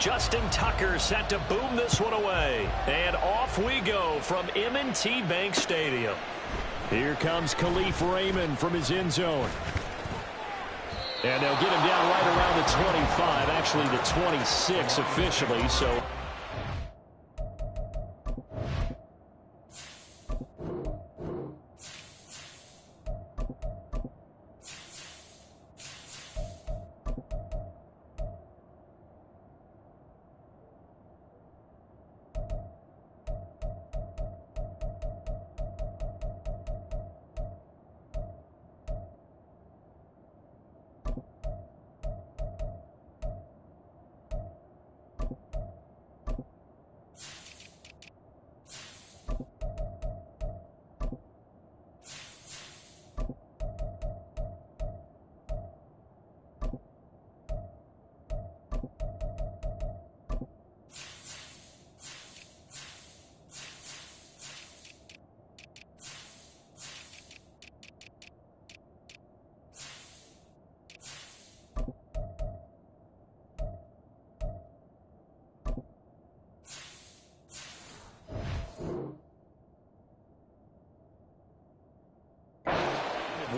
Justin Tucker set to boom this one away. And off we go from M&T Bank Stadium. Here comes Khalif Raymond from his end zone. And they'll get him down right around the 25, actually the 26 officially, so...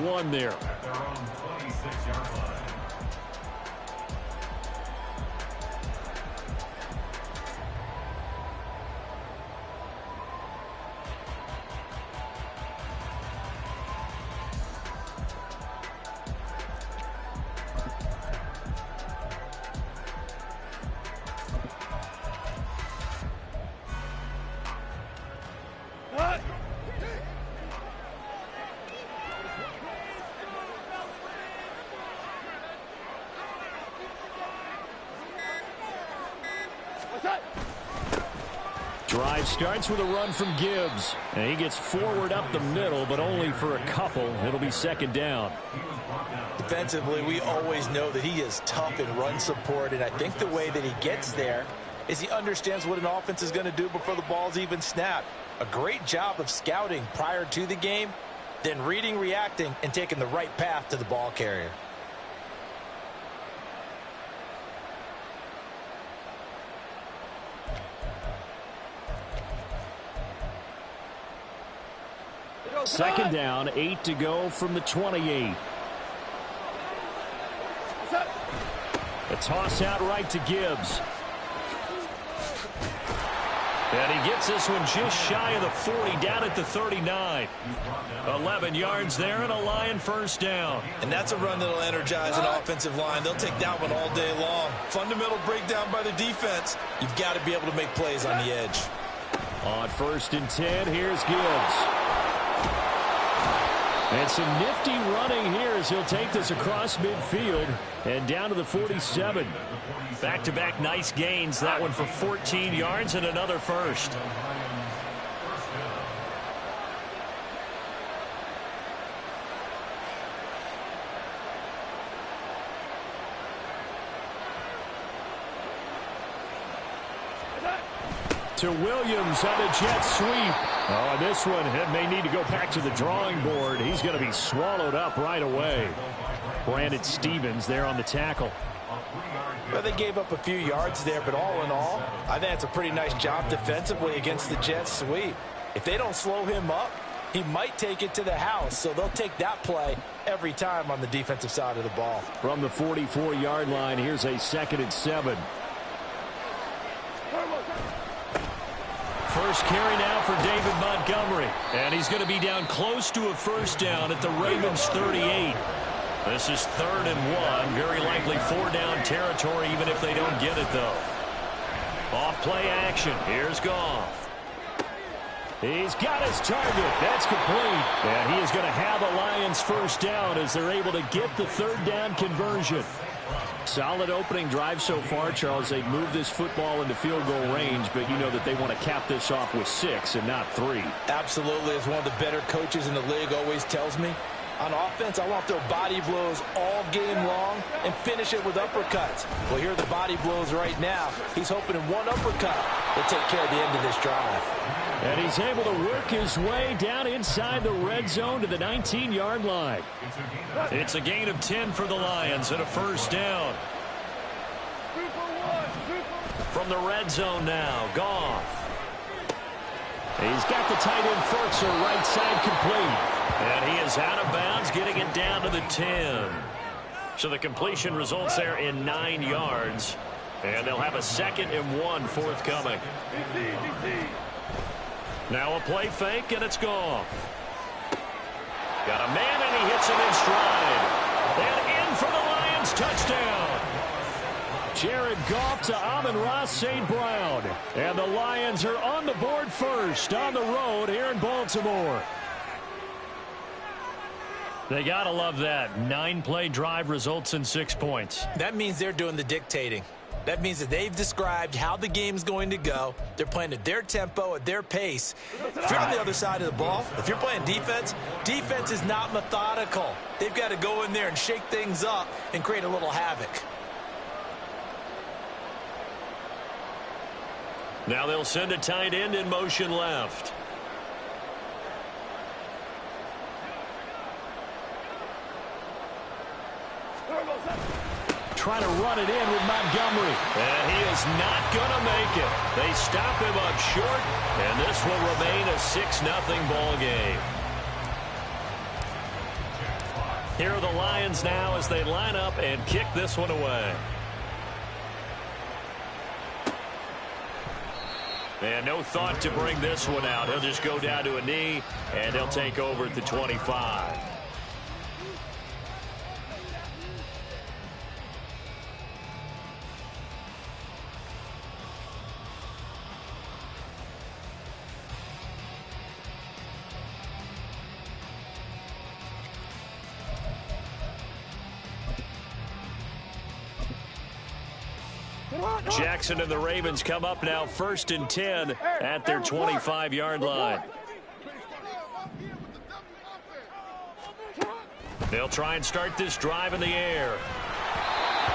One there. At their own 26-yard line. Drive starts with a run from Gibbs. And he gets forward up the middle, but only for a couple. It'll be second down. Defensively, we always know that he is tough in run support, and I think the way that he gets there is he understands what an offense is going to do before the ball's even snapped. A great job of scouting prior to the game, then reading, reacting, and taking the right path to the ball carrier. Second down, 8 to go from the 28. A toss out right to Gibbs. And he gets this one just shy of the 40, down at the 39. 11 yards there and a Lion first down. And that's a run that'll energize an offensive line. They'll take that one all day long. Fundamental breakdown by the defense. You've got to be able to make plays on the edge. On 1st and 10, here's Gibbs. And some nifty running here as he'll take this across midfield and down to the 47. Back-to-back nice gains. That one for 14 yards and another first. To Williams on the jet sweep. Oh, this one may need to go back to the drawing board. He's going to be swallowed up right away. Brandon Stevens there on the tackle. Well, they gave up a few yards there, but all in all, I think it's a pretty nice job defensively against the jet sweep. If they don't slow him up, he might take it to the house, so they'll take that play every time on the defensive side of the ball. From the 44-yard line, here's a 2nd and 7. First carry now for David Montgomery. And he's going to be down close to a first down at the Ravens 38. This is 3rd and 1. Very likely 4-down territory, even if they don't get it, though. Off-play action. Here's Goff. He's got his target. That's complete. And he is going to have a Lions first down as they're able to get the 3rd down conversion. Solid opening drive so far, Charles. They've moved this football into field goal range, but you know that they want to cap this off with 6 and not 3. Absolutely. As one of the better coaches in the league always tells me, on offense, I want their body blows all game long and finish it with uppercuts. Well, here are the body blows right now. He's hoping in one uppercut will take care of the end of this drive. And he's able to work his way down inside the red zone to the 19-yard line. It's a gain of 10 for the Lions and a first down. From the red zone now, Goff. He's got the tight end Fertzer right side complete. And he is out of bounds, getting it down to the 10. So the completion results there in 9 yards. And they'll have a 2nd and 1 forthcoming. Now a play fake, and it's Goff. Got a man, and he hits him in stride. And in for the Lions, touchdown. Jared Goff to Amon-Ra St. Brown. And the Lions are on the board first on the road here in Baltimore. They got to love that. 9-play drive results in 6 points. That means they're doing the dictating. That means that they've described how the game's going to go. They're playing at their tempo, at their pace. If you're on the other side of the ball, if you're playing defense, defense is not methodical. They've got to go in there and shake things up and create a little havoc. Now they'll send a tight end in motion left. Trying to run it in with Montgomery. And he is not going to make it. They stop him up short, and this will remain a 6-0 ball game. Here are the Lions now as they line up and kick this one away. And no thought to bring this one out. He'll just go down to a knee, and he'll take over at the 25. Jackson and the Ravens come up now 1st and 10 at their 25-yard line. They'll try and start this drive in the air.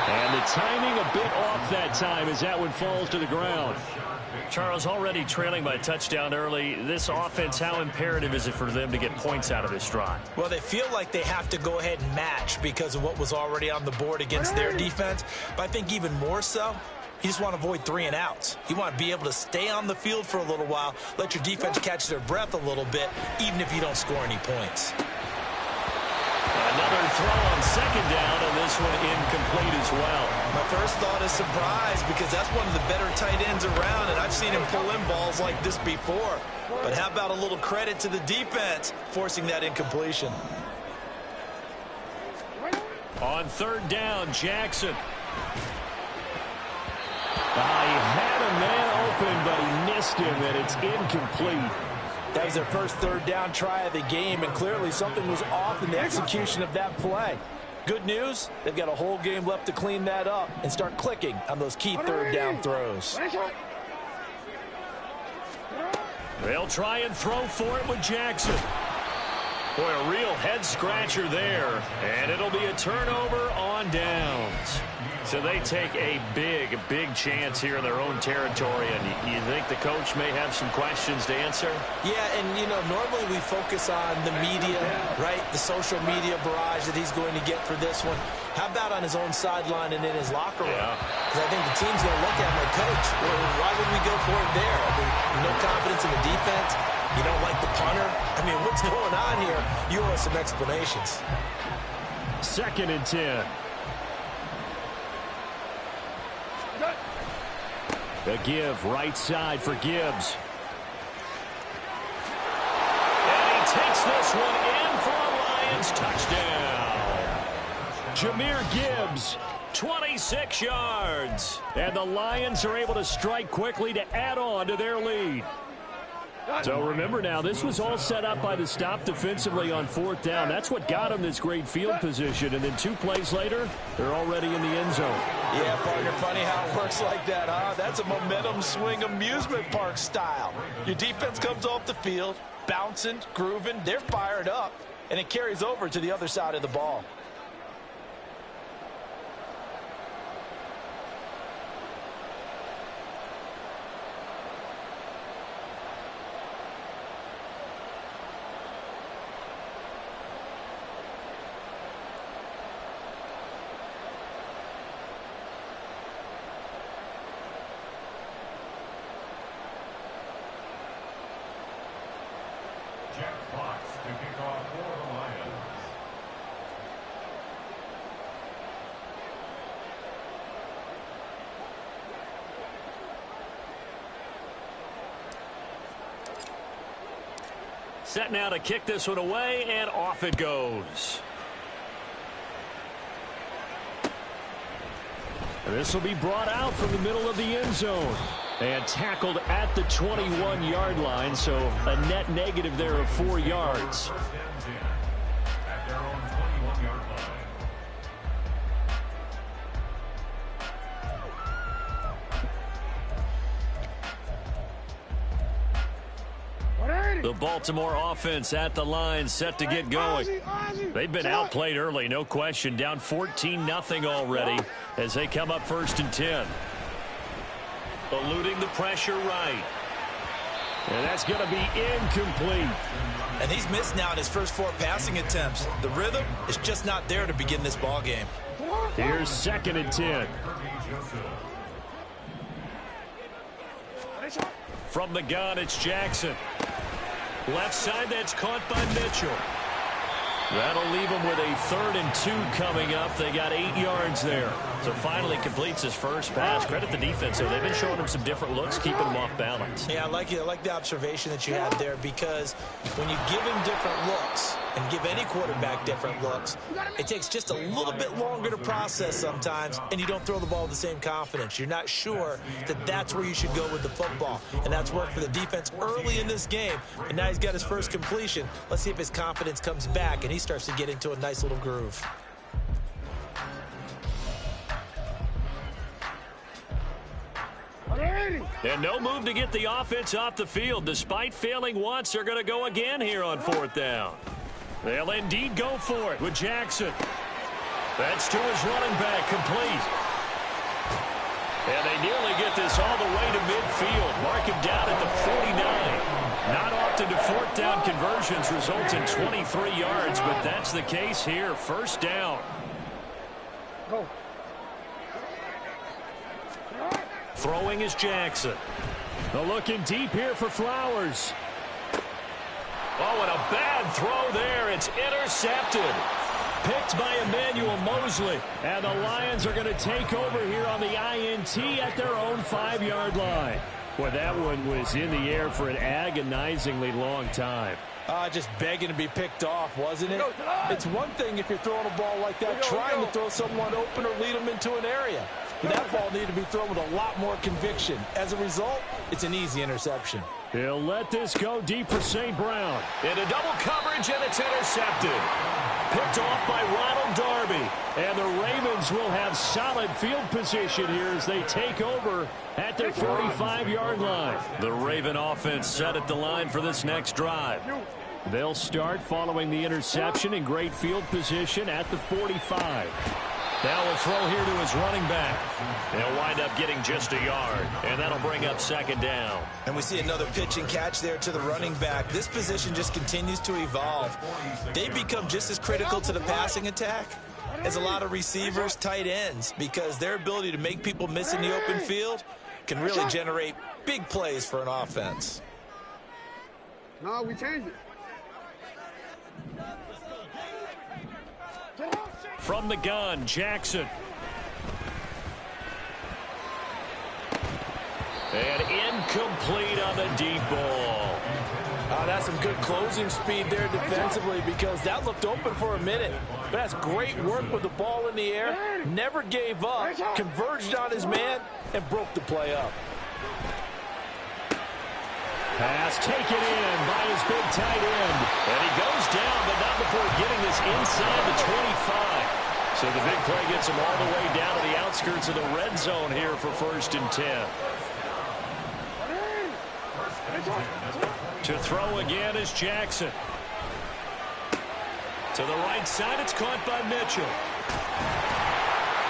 And the timing a bit off that time as that one falls to the ground. Charles, already trailing by a touchdown early. This offense, how imperative is it for them to get points out of this drive? Well, they feel like they have to go ahead and match because of what was already on the board against their defense. But I think even more so, you just want to avoid 3 and outs. You want to be able to stay on the field for a little while, let your defense catch their breath a little bit, even if you don't score any points. Another throw on 2nd down, and this one incomplete as well. My first thought is surprise because that's one of the better tight ends around, and I've seen him pull in balls like this before. But how about a little credit to the defense forcing that incompletion? On 3rd down, Jackson. He had a man open, but he missed him, and it's incomplete. That was their first 3rd down try of the game, and clearly something was off in the execution of that play. Good news, they've got a whole game left to clean that up and start clicking on those key 3rd down throws. They'll try and throw for it with Jackson. Boy, a real head-scratcher there, and it'll be a turnover on downs. So they take a big chance here in their own territory, and you think the coach may have some questions to answer? Yeah, and, you know, normally we focus on the media, right, the social media barrage that he's going to get for this one. How about on his own sideline and in his locker room? Because I think the team's going to look at him like, Coach, why would we go for it there? I mean, no confidence in the defense. You don't like the punter? I mean, what's going on here? You owe us some explanations. 2nd and 10. The give right side for Gibbs. And he takes this one in for a Lions touchdown. Jahmyr Gibbs, 26 yards. And the Lions are able to strike quickly to add on to their lead. So remember now, this was all set up by the stop defensively on 4th down. That's what got them this great field position. And then 2 plays later, they're already in the end zone. Yeah, partner, funny how it works like that, huh? That's a momentum swing amusement park style. Your defense comes off the field, bouncing, grooving, they're fired up, and it carries over to the other side of the ball. Set now to kick this one away, and off it goes. This will be brought out from the middle of the end zone and tackled at the 21-yard line, so a net negative there of 4 yards. At their own 21-yard line. The Baltimore offense at the line, set to get going. They've been outplayed early, no question. Down 14-0 already as they come up 1st and 10. Eluding the pressure right. And that's going to be incomplete. And he's missed now in his first 4 passing attempts. The rhythm is just not there to begin this ball game. Here's 2nd and 10. From the gun, it's Jackson. Left side, that's caught by Mitchell. That'll leave him with a 3rd and 2 coming up. They got 8 yards there. So finally completes his first pass. Credit the defense, though. They've been showing him some different looks, keeping him off balance. Yeah, I like the observation that you had there, because when you give him different looks and give any quarterback different looks, it takes just a little bit longer to process sometimes, and you don't throw the ball with the same confidence. You're not sure that that's where you should go with the football, and that's worked for the defense early in this game. And now he's got his first completion. Let's see if his confidence comes back and he starts to get into a nice little groove. And no move to get the offense off the field. Despite failing once, they're going to go again here on 4th down. They'll indeed go for it with Jackson. That's to his running back, complete. And they nearly get this all the way to midfield. Mark him down at the 49. Not often do 4th down conversions result in 23 yards, but that's the case here. 1st down. Go. Throwing is Jackson. Looking deep here for Flowers. Oh, and a bad throw there. It's intercepted. Picked by Emmanuel Mosley. And the Lions are going to take over here on the INT at their own 5-yard line. Boy, that one was in the air for an agonizingly long time. Just begging to be picked off, wasn't it? It's one thing if you're throwing a ball like that, trying to throw someone open or lead them into an area. But that ball needed to be thrown with a lot more conviction. As a result, it's an easy interception. He'll let this go deep for St. Brown. Into double coverage, and it's intercepted. Picked off by Ronald Darby. And the Ravens will have solid field position here as they take over at their 45-yard line. The Raven offense set at the line for this next drive. They'll start following the interception in great field position at the 45. Now a throw here to his running back. They'll wind up getting just a yard, and that'll bring up 2nd down. And we see another pitch and catch there to the running back. This position just continues to evolve. They become just as critical to the passing attack as a lot of receivers, tight ends, because their ability to make people miss in the open field can really generate big plays for an offense. No, we changed it. From the gun, Jackson. And incomplete on the deep ball. That's some good closing speed there defensively, because that looked open for a minute. But that's great work with the ball in the air. Never gave up, converged on his man, and broke the play up. Pass taken in by his big tight end. And he goes down, but not before getting this inside the 25. So the big play gets him all the way down to the outskirts of the red zone here for 1st and 10. To throw again is Jackson. To the right side, it's caught by Mitchell.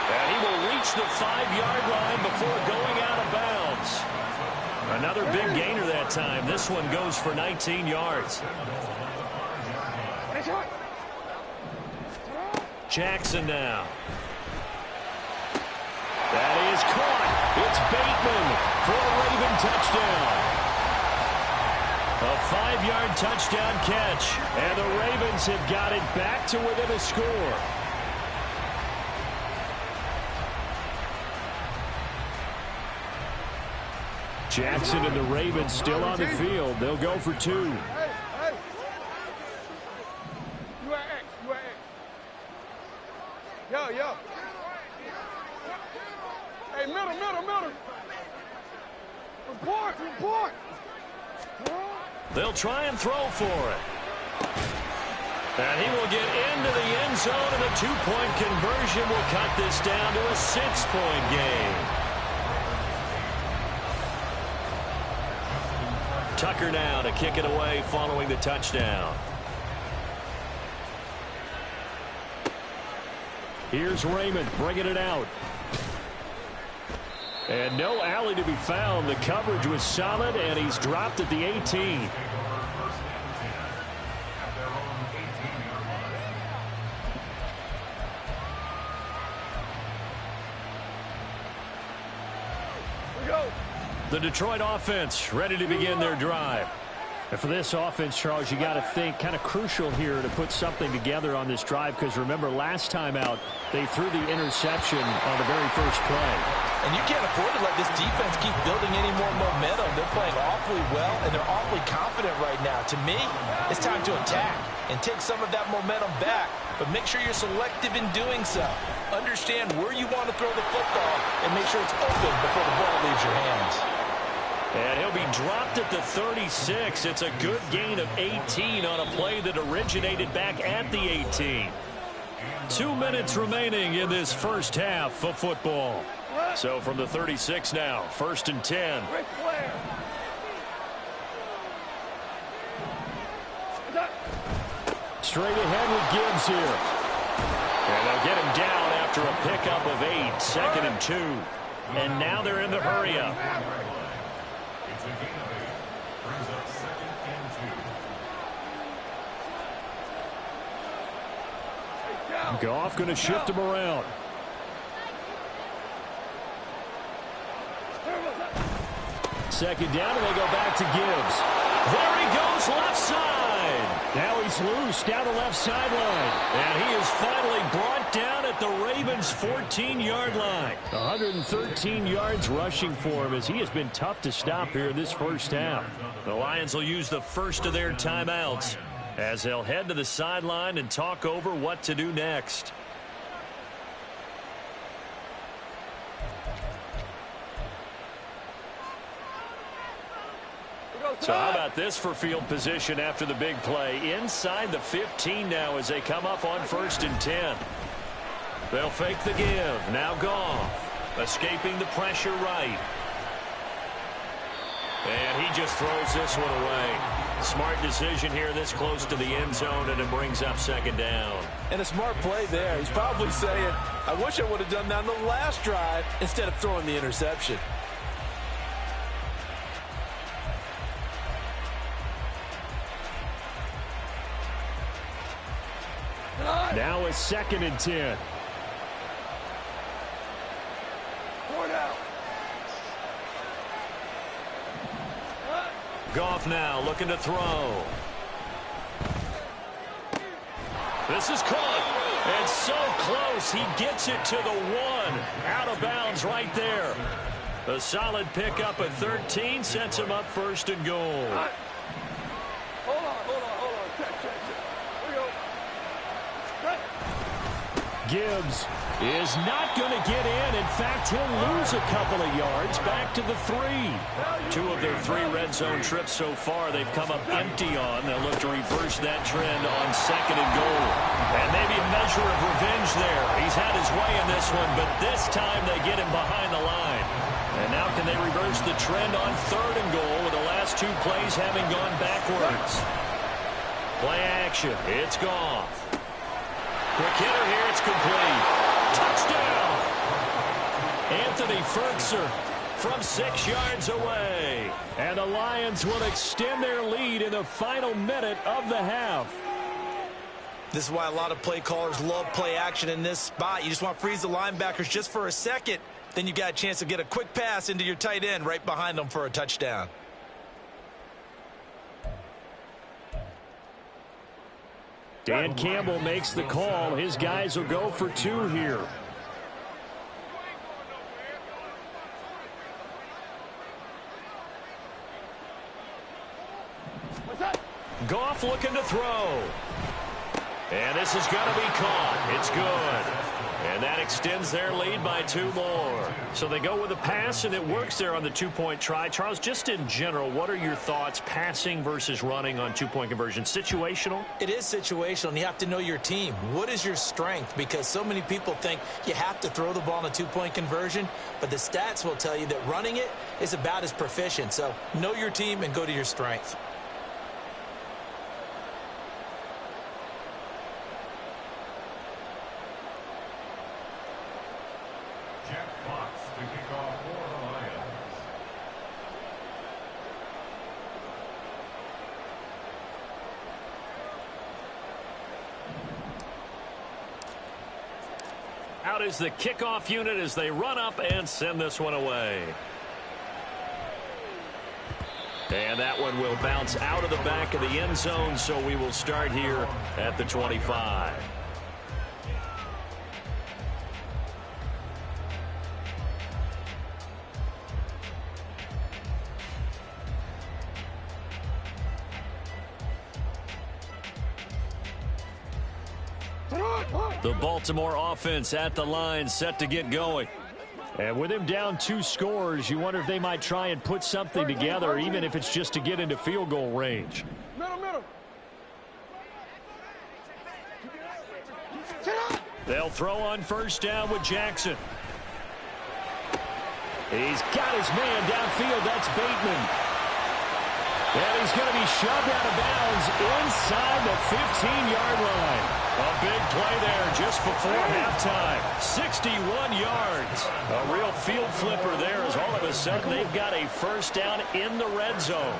And he will reach the 5-yard line before going out of bounds. Another big gainer that time. This one goes for 19 yards. Jackson now. That is caught. It's Bateman for a Raven touchdown. A 5-yard touchdown catch. And the Ravens have got it back to within a score. Jackson and the Ravens still on the field. They'll go for 2. Yeah. Hey, middle. Report. They'll try and throw for it. And he will get into the end zone, and the two-point conversion will cut this down to a 6-point game. Tucker now to kick it away following the touchdown. Here's Raymond bringing it out. And no alley to be found. The coverage was solid, and he's dropped at the 18. The Detroit offense ready to begin their drive. And for this offense, Charles, you got to think kind of crucial here to put something together on this drive, because remember last time out they threw the interception on the very first play. And you can't afford to let this defense keep building any more momentum. They're playing awfully well, and they're awfully confident right now. To me, it's time to attack and take some of that momentum back, but make sure you're selective in doing so. Understand where you want to throw the football and make sure it's open before the ball leaves your hands. And he'll be dropped at the 36. It's a good gain of 18 on a play that originated back at the 18. 2 minutes remaining in this first half of football. So from the 36 now, 1st and 10. Straight ahead with Gibbs here. And they'll get him down after a pickup of 8, 2nd and 2. And now they're in the hurry-up. It's a gain of 8. Brings up 2nd and 2. Goff going to shift him around. Second down, and they go back to Gibbs. There he goes, left side. Now he's loose down the left sideline. And he is finally brought down at the Ravens' 14-yard line. 113 yards rushing for him, as he has been tough to stop here in this first half. The Lions will use the first of their timeouts as they'll head to the sideline and talk over what to do next. So how about this for field position after the big play? Inside the 15 now as they come up on 1st and 10. They'll fake the give. Now Goff escaping the pressure right. And he just throws this one away. Smart decision here this close to the end zone, and it brings up 2nd down. And a smart play there. He's probably saying, I wish I would have done that on the last drive instead of throwing the interception. Now it's 2nd and 10. Goff now looking to throw. This is caught. And so close. He gets it to the 1. Out of bounds right there. A solid pickup at 13 sets him up 1st and goal. Hold on. Check. Here we go. Gibbs is not going to get in. In fact, he'll lose a couple of yards back to the 3. 2 of their 3 red zone trips so far they've come up empty on. They'll look to reverse that trend on 2nd and goal. And maybe a measure of revenge there. He's had his way in this one, but this time they get him behind the line. And now can they reverse the trend on 3rd and goal with the last 2 plays having gone backwards? Play action. It's Goff. Quick hitter here. It's complete. Touchdown. Anthony Ferkser from 6 yards away. And the Lions will extend their lead in the final minute of the half. This is why a lot of play callers love play action in this spot. You just want to freeze the linebackers just for a second. Then you got a chance to get a quick pass into your tight end right behind them for a touchdown. Dan Campbell makes the call. His guys will go for 2 here. Goff looking to throw. And this is going to be caught. It's good. And that extends their lead by 2 more. So they go with a pass, and it works there on the 2-point try. Charles, just in general, what are your thoughts passing versus running on 2-point conversion? Situational? It is situational, and you have to know your team. What is your strength? Because so many people think you have to throw the ball in a 2-point conversion, but the stats will tell you that running it is about as proficient. So know your team and go to your strength. To kick off for the Lions. Out is the kickoff unit as they run up and send this one away. And that one will bounce out of the back of the end zone, so we will start here at the 25. The Baltimore offense at the line, set to get going. And with him down 2 scores, you wonder if they might try and put something together, even if it's just to get into field goal range. Middle. They'll throw on first down with Jackson. He's got his man downfield. That's Bateman. And he's going to be shoved out of bounds inside the 15-yard line. A big play there just before halftime. 61 yards. A real field flipper there as all of a sudden they've got a first down in the red zone.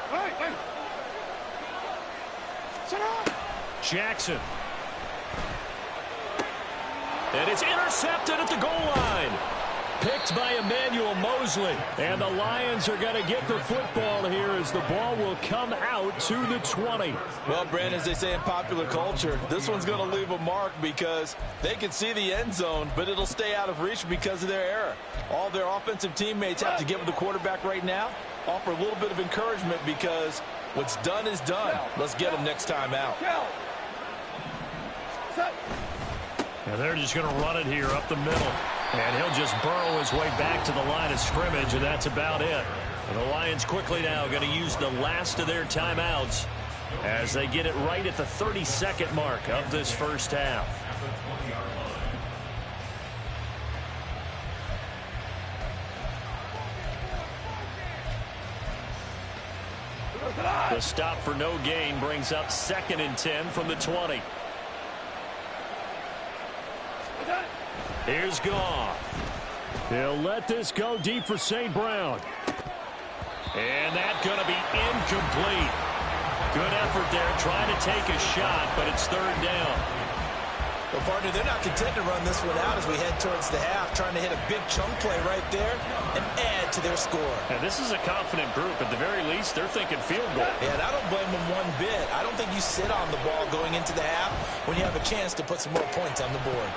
Hey. Sit up. Jackson. And it's intercepted at the goal line. Picked by Emmanuel Mosley. And the Lions are going to get the football here as the ball will come out to the 20. Well, Brandon, as they say in popular culture, this one's going to leave a mark because they can see the end zone, but it'll stay out of reach because of their error. All their offensive teammates have to get with the quarterback right now, offer a little bit of encouragement because what's done is done. Let's get them next time out. And they're just going to run it here up the middle. And he'll just burrow his way back to the line of scrimmage, and that's about it. And the Lions quickly now going to use the last of their timeouts as they get it right at the 30-second mark of this first half. The stop for no gain brings up 2nd and 10 from the 20. Here's Goff. He'll let this go deep for St. Brown. And that's going to be incomplete. Good effort there trying to take a shot, but it's 3rd down. Well, partner, they're not content to run this one out as we head towards the half, trying to hit a big chunk play right there and add to their score. And this is a confident group. At the very least, they're thinking field goal. Yeah, and I don't blame them one bit. I don't think you sit on the ball going into the half when you have a chance to put some more points on the board.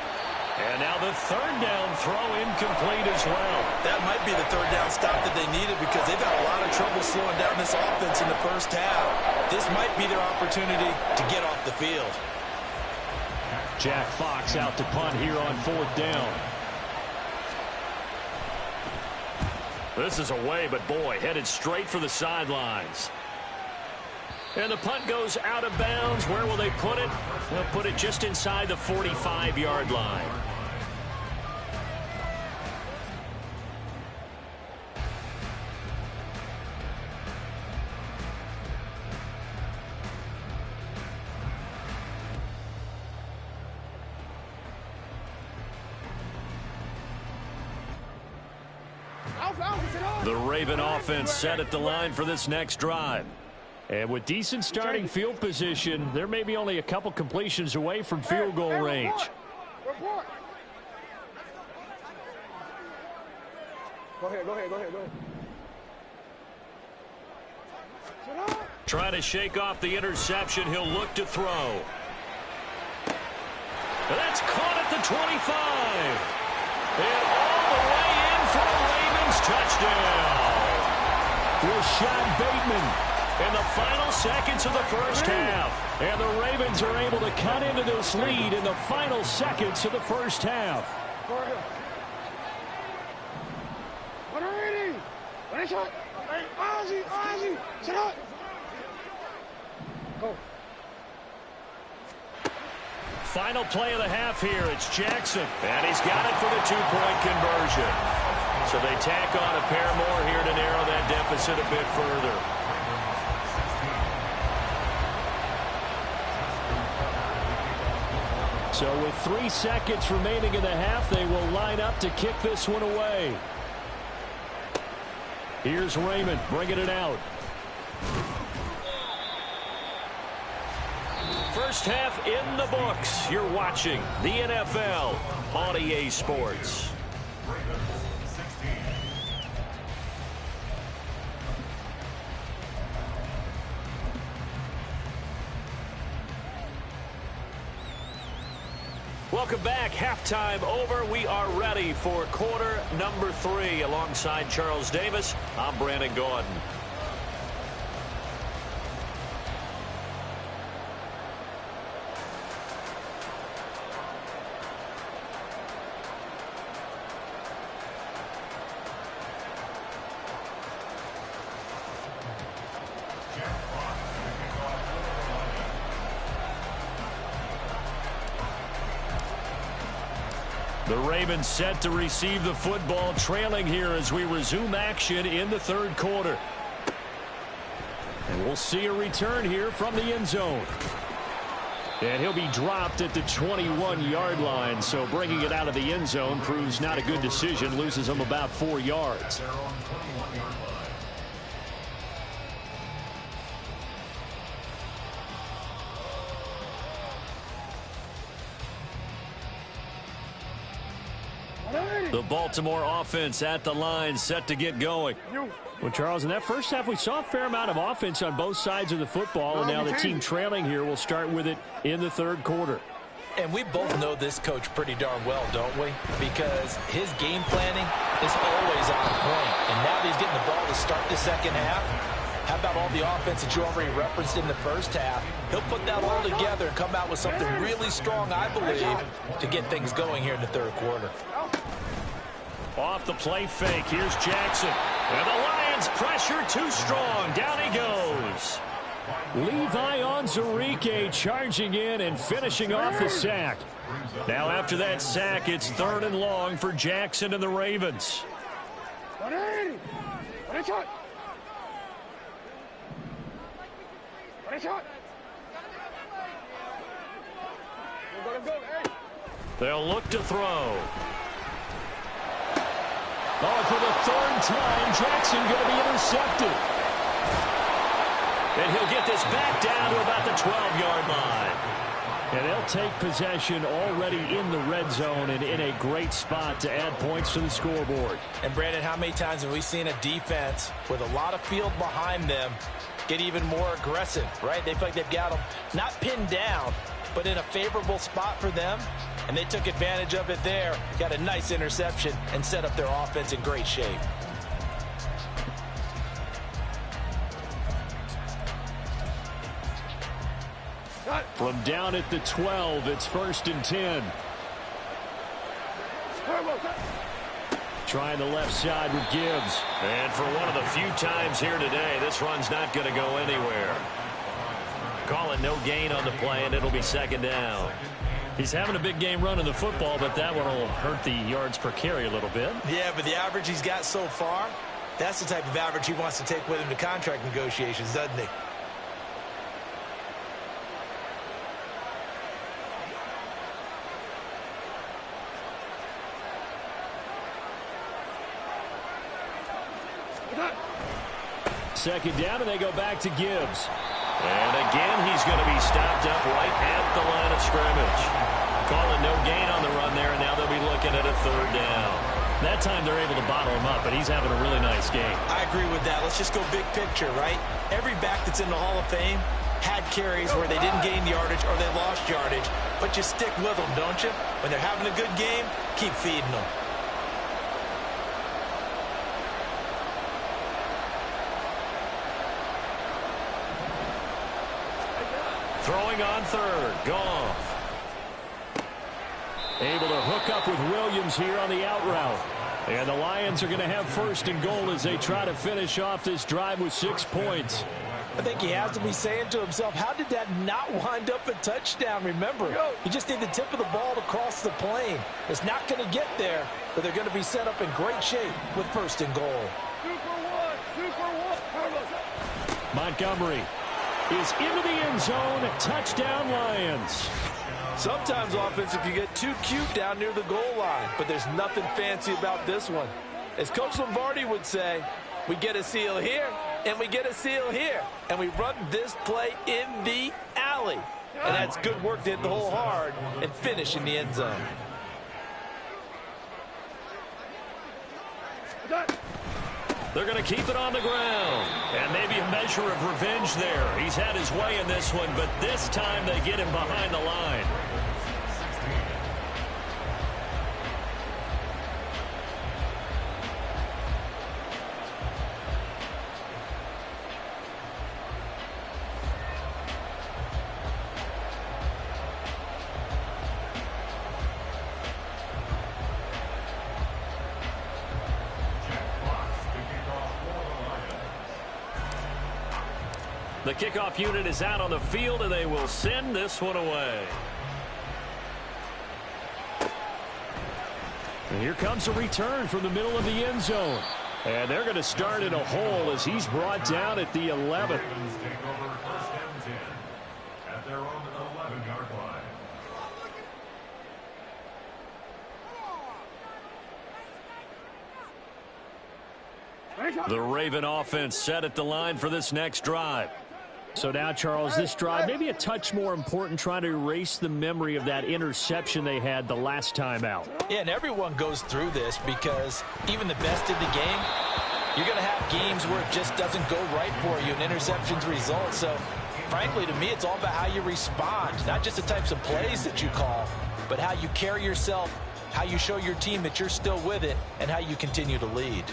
And now the 3rd down throw incomplete as well. That might be the 3rd down stop that they needed because they've had a lot of trouble slowing down this offense in the first half. This might be their opportunity to get off the field. Jack Fox out to punt here on 4th down. This is away, but boy, headed straight for the sidelines. And the punt goes out of bounds. Where will they put it? They'll put it just inside the 45-yard line. The Raven offense set at the line for this next drive. And with decent starting field position, there may be only a couple completions away from field goal range. Go ahead. Trying to shake off the interception. He'll look to throw. That's caught at the 25. And all the way in for a Ravens touchdown. Rashad Bateman in the final seconds of the first half. And the Ravens are able to cut into this lead in the final seconds of the first half. Go right here. 180. Ready, shot. Hey, Ozzy. Sit up. Go. Final play of the half here. It's Jackson. And he's got it for the two-point conversion. So they tack on a pair more here to narrow that deficit a bit further. So with 3 seconds remaining in the half, they will line up to kick this one away. Here's Raymond bringing it out. First half in the books. You're watching the NFL on EA Sports. Welcome back. Halftime over. We are ready for quarter number 3. Alongside Charles Davis, I'm Brandon Gaudin. The Ravens set to receive the football, trailing here as we resume action in the third quarter. And we'll see a return here from the end zone. And he'll be dropped at the 21-yard line, so bringing it out of the end zone proves not a good decision, loses him about 4 yards. The Baltimore offense at the line, set to get going. Well, Charles, in that first half, we saw a fair amount of offense on both sides of the football, and now the team trailing here will start with it in the third quarter. And we both know this coach pretty darn well, don't we? Because his game planning is always on point. And now that he's getting the ball to start the second half, how about all the offense that you already referenced in the first half? He'll put that all together and come out with something really strong, I believe, to get things going here in the third quarter. Off the play fake, here's Jackson. And the Lions pressure too strong. Down he goes. Levi Onwuzurike charging in and finishing off the sack. Now after that sack, it's 3rd and long for Jackson and the Ravens. 180. Ready, shot. Ready, shot. Let's go. Hey. They'll look to throw. Oh, for the 3rd time, Jackson going to be intercepted. And he'll get this back down to about the 12-yard line. And they'll take possession already in the red zone and in a great spot to add points to the scoreboard. And, Brandon, how many times have we seen a defense with a lot of field behind them get even more aggressive, right? They feel like they've got them not pinned down, but in a favorable spot for them. And they took advantage of it there, got a nice interception, and set up their offense in great shape. From down at the 12, it's 1st and 10. Trying the left side with Gibbs. And for one of the few times here today, this run's not going to go anywhere. Call it no gain on the play, and it'll be 2nd down. He's having a big game running the football, but that one will hurt the yards per carry a little bit. Yeah, but the average he's got so far, that's the type of average he wants to take with him to contract negotiations, doesn't he? Second down, and they go back to Gibbs. And again, he's going to be stopped up right at the line of scrimmage. Calling no gain on the run there, and now they'll be looking at a 3rd down. That time they're able to bottle him up, but he's having a really nice game. I agree with that. Let's just go big picture, right? Every back that's in the Hall of Fame had carries where they didn't gain yardage or they lost yardage, but you stick with them, don't you? When they're having a good game, keep feeding them. Throwing on third. Goff. Able to hook up with Williams here on the out route. And the Lions are going to have first and goal as they try to finish off this drive with 6 points. I think he has to be saying to himself, how did that not wind up a touchdown? Remember, you just need the tip of the ball to cross the plane. It's not going to get there, but they're going to be set up in great shape with first and goal. 2 for 1. Montgomery is into the end zone. Touchdown, Lions. Sometimes offense can get too cute down near the goal line, but there's nothing fancy about this one. As Coach Lombardi would say, we get a seal here, and we get a seal here, and we run this play in the alley. And that's good work to hit the hole hard and finish in the end zone. They're going to keep it on the ground. And maybe a measure of revenge there. He's had his way in this one, but this time they get him behind the line. The kickoff unit is out on the field, and they will send this one away. And here comes a return from the middle of the end zone. And they're going to start in a hole as he's brought down at the 11. Ravens take over first and 10 at their own 11-yard line. The Raven offense set at the line for this next drive. So now, Charles, this drive maybe a touch more important, trying to erase the memory of that interception they had the last time out. Yeah, and everyone goes through this because even the best in the game, you're going to have games where it just doesn't go right for you and interceptions result. So, frankly, to me, it's all about how you respond, not just the types of plays that you call, but how you carry yourself, how you show your team that you're still with it, and how you continue to lead.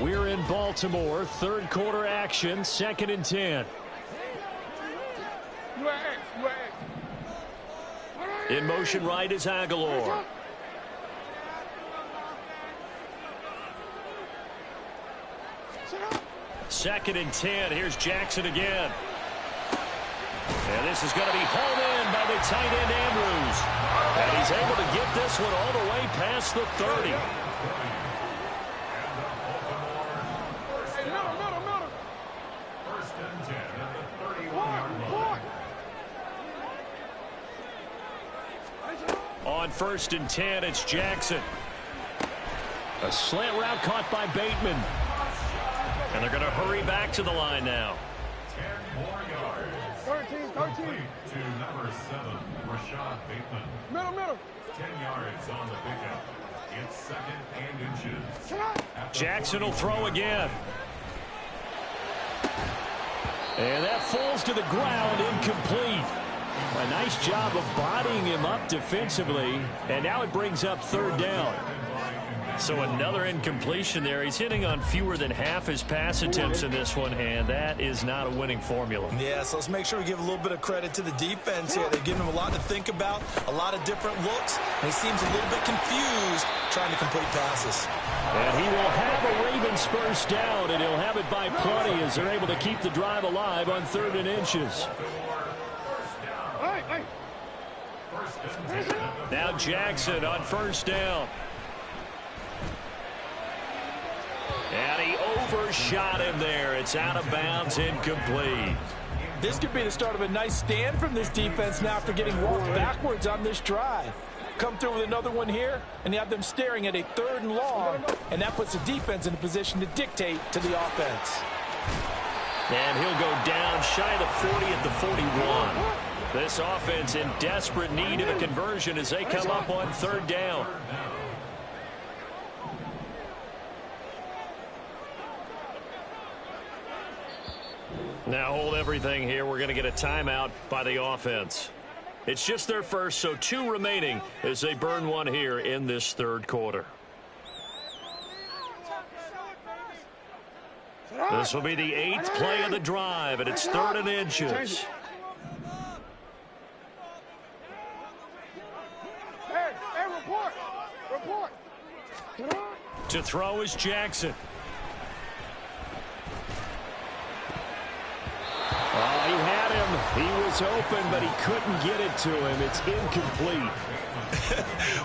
We're in Baltimore, third quarter action, 2nd and 10. In motion right is Aguilar. Second and 10. Here's Jackson again. And this is going to be hauled in by the tight end Andrews. And he's able to get this one all the way past the 30. On 1st and 10, it's Jackson. A slant route caught by Bateman. And they're going to hurry back to the line now. 10 more yards. 13. To number 7, Rashad Bateman. Middle. 10 yards on the pickup. It's 2nd and inches. Jackson will throw again. And that falls to the ground, incomplete. A nice job of bodying him up defensively. And now it brings up 3rd down. So another incompletion there. He's hitting on fewer than half his pass attempts in this one, and that is not a winning formula. Yeah, so let's make sure we give a little bit of credit to the defense here. They've given him a lot to think about, a lot of different looks, and he seems a little bit confused trying to complete passes. And he will have a Ravens first down, and he'll have it by plenty as they're able to keep the drive alive on 3rd and inches. Now Jackson on 1st down. And he overshot him there. It's out of bounds, incomplete. This could be the start of a nice stand from this defense now after getting walked backwards on this drive. Come through with another one here, and you have them staring at a 3rd and long, and that puts the defense in a position to dictate to the offense. And he'll go down shy of the 40 at the 41. This offense in desperate need of a conversion as they come up on 3rd down. Now hold everything here. We're going to get a timeout by the offense. It's just their first, so 2 remaining as they burn one here in this third quarter. This will be the 8th play of the drive, and it's 3rd and inches. Report. To throw is Jackson. Oh, he had him. He was open, but he couldn't get it to him. It's incomplete.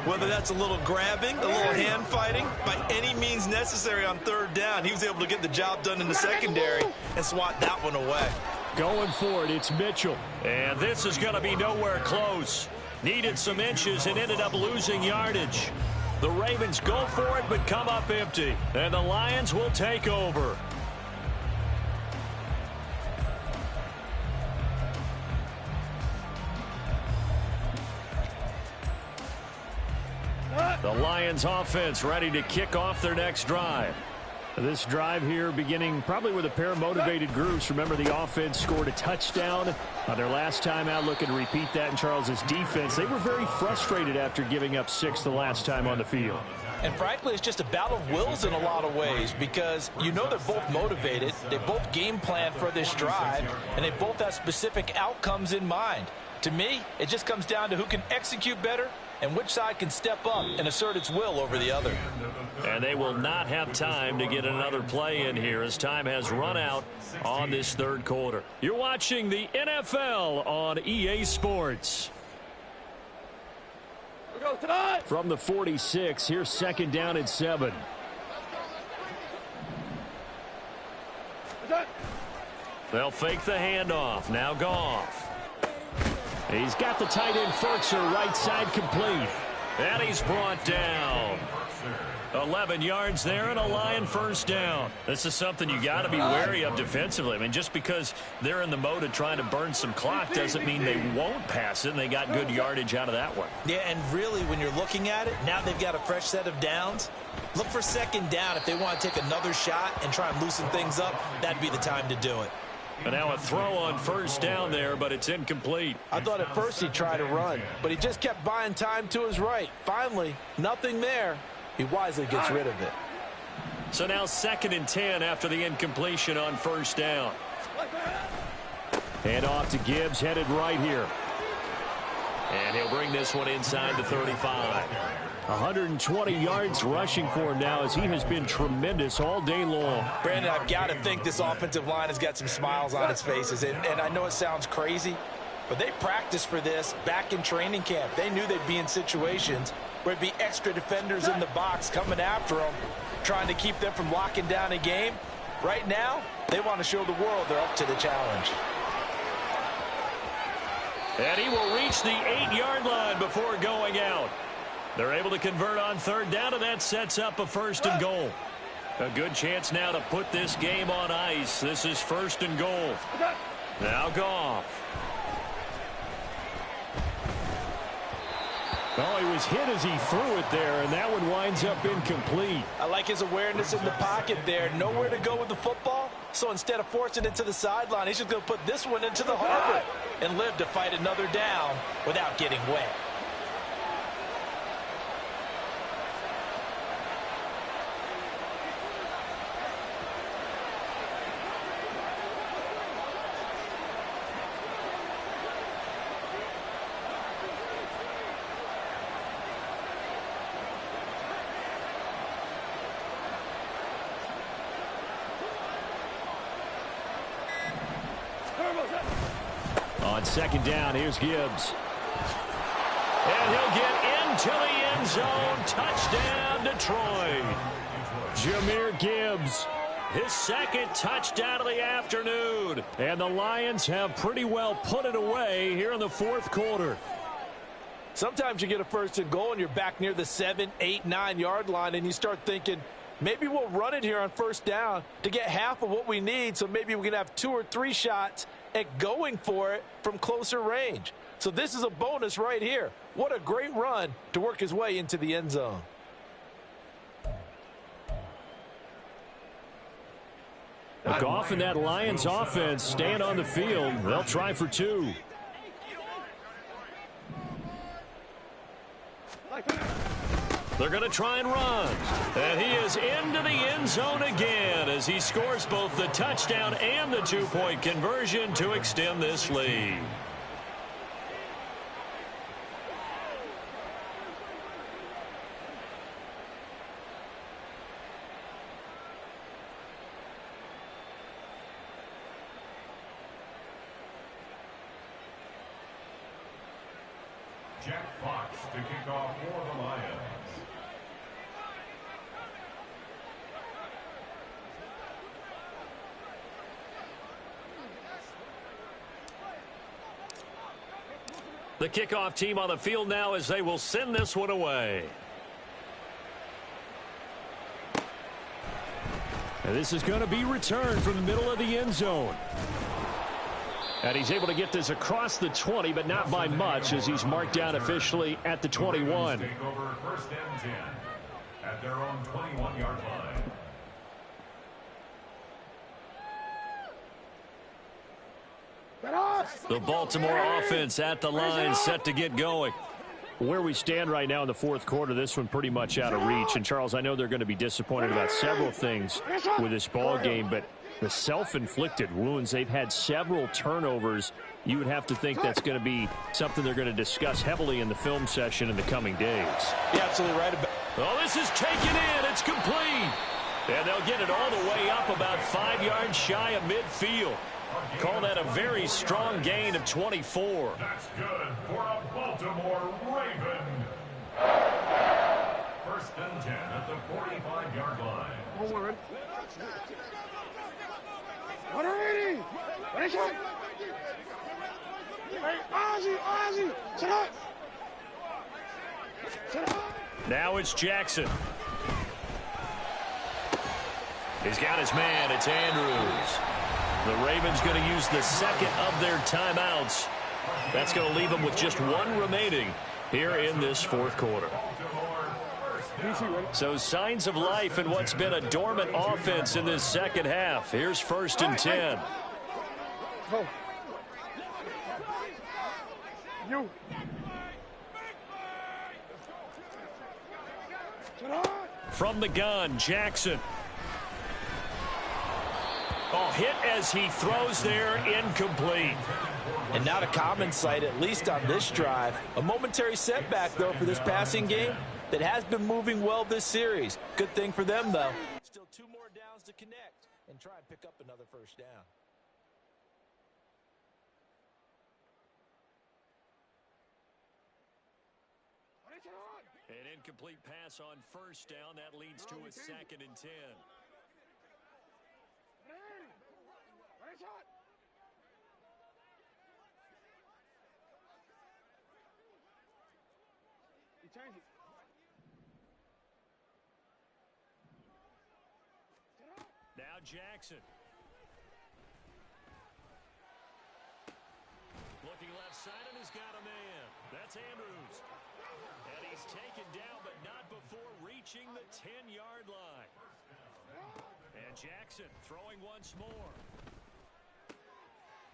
Whether that's a little grabbing, a little hand fighting, by any means necessary on 3rd down, he was able to get the job done in the secondary and swat that one away. Going for it, it's Mitchell. And this is going to be nowhere close. Needed some inches and ended up losing yardage. The Ravens go for it, but come up empty. And the Lions will take over. The Lions offense ready to kick off their next drive. This drive here beginning probably with a pair of motivated groups. Remember, the offense scored a touchdown on their last time out, looking to repeat that in Charles's defense. They were very frustrated after giving up 6 the last time on the field. And frankly, it's just a battle of wills in a lot of ways, because you know they're both motivated, they both game plan for this drive, and they both have specific outcomes in mind. To me, it just comes down to who can execute better and which side can step up and assert its will over the other. And they will not have time to get another play in here as time has run out on this third quarter. You're watching the NFL on EA Sports. From the 46, here's 2nd down and 7. They'll fake the handoff. Now Goff. He's got the tight end Furtzer right side complete. And he's brought down. 11 yards there and a Lion 1st down. This is something you got to be wary of defensively. I mean, just because they're in the mode of trying to burn some clock doesn't mean they won't pass it, and they got good yardage out of that one. Yeah, and really, when you're looking at it, now they've got a fresh set of downs. Look for 2nd down. If they want to take another shot and try and loosen things up, that'd be the time to do it. And now a throw on 1st down there, but it's incomplete. I thought at first he'd try to run, but he just kept buying time to his right. Finally, nothing there. He wisely gets rid of it. So now 2nd and 10 after the incompletion on 1st down. Hand off to Gibbs, headed right here. And he'll bring this one inside the 35. 120 yards rushing for him now as he has been tremendous all day long. Brandon, I've got to think this offensive line has got some smiles on its faces. And I know it sounds crazy, but they practiced for this back in training camp. They knew they'd be in situations where there'd be extra defenders in the box coming after them, trying to keep them from locking down a game. Right now, they want to show the world they're up to the challenge. And he will reach the 8-yard line before going out. They're able to convert on 3rd down, and that sets up a 1st and goal. A good chance now to put this game on ice. This is 1st and goal. Now Goff. Oh, he was hit as he threw it there, and that one winds up incomplete. I like his awareness in the pocket there. Nowhere to go with the football, so instead of forcing it to the sideline, he's just going to put this one into the harbor and live to fight another down without getting wet. On 2nd down, here's Gibbs. And he'll get into the end zone. Touchdown, Detroit. Jahmyr Gibbs, his 2nd touchdown of the afternoon. And the Lions have pretty well put it away here in the 4th quarter. Sometimes you get a 1st and goal and you're back near the 7, 8, 9-yard line, and you start thinking, maybe we'll run it here on 1st down to get half of what we need, so maybe we can have 2 or 3 shots at going for it from closer range. So this is a bonus right here. What a great run to work his way into the end zone. Goff and that Lions offense staying on the field. They'll try for 2. They're going to try and run. And he is into the end zone again as he scores both the touchdown and the two-point conversion to extend this lead. Jack Fox to kick off for the Lions. The kickoff team on the field now as they will send this one away. And this is going to be returned from the middle of the end zone. And he's able to get this across the 20, but not by much as he's marked down officially at the 21. Take over first and 10 at their own 21-yard line. The Baltimore offense at the line set to get going. Where we stand right now in the fourth quarter, this one pretty much out of reach. And, Charles, I know they're going to be disappointed about several things with this ball game, but the self-inflicted wounds, they've had several turnovers. You would have to think that's going to be something they're going to discuss heavily in the film session in the coming days. You're absolutely right about. Oh, this is taken in. It's complete. And they'll get it all the way up about 5 yards shy of midfield. Call that a very strong gain of 24. That's good for a Baltimore Raven. First and 10 at the 45-yard line. One. 180. What is it? Hey, Ozzy. Sit up. Sit up. Now it's Jackson. He's got his man. It's Andrews. The Ravens going to use the second of their timeouts. That's going to leave them with just one remaining here in this fourth quarter. So signs of life in what's been a dormant offense in this second half. Here's first and 10. Go. You. From the gun, Jackson. Oh, hit as he throws there, incomplete. And not a common sight, at least on this drive. A momentary setback, though, for this passing game that has been moving well this series. Good thing for them, though. Still 2 more downs to connect and try and pick up another first down. An incomplete pass on first down. That leads to a second and 10. Change it. Now Jackson. Looking left side and he's got a man. That's Andrews. And he's taken down but not before reaching the 10-yard line. And Jackson throwing once more.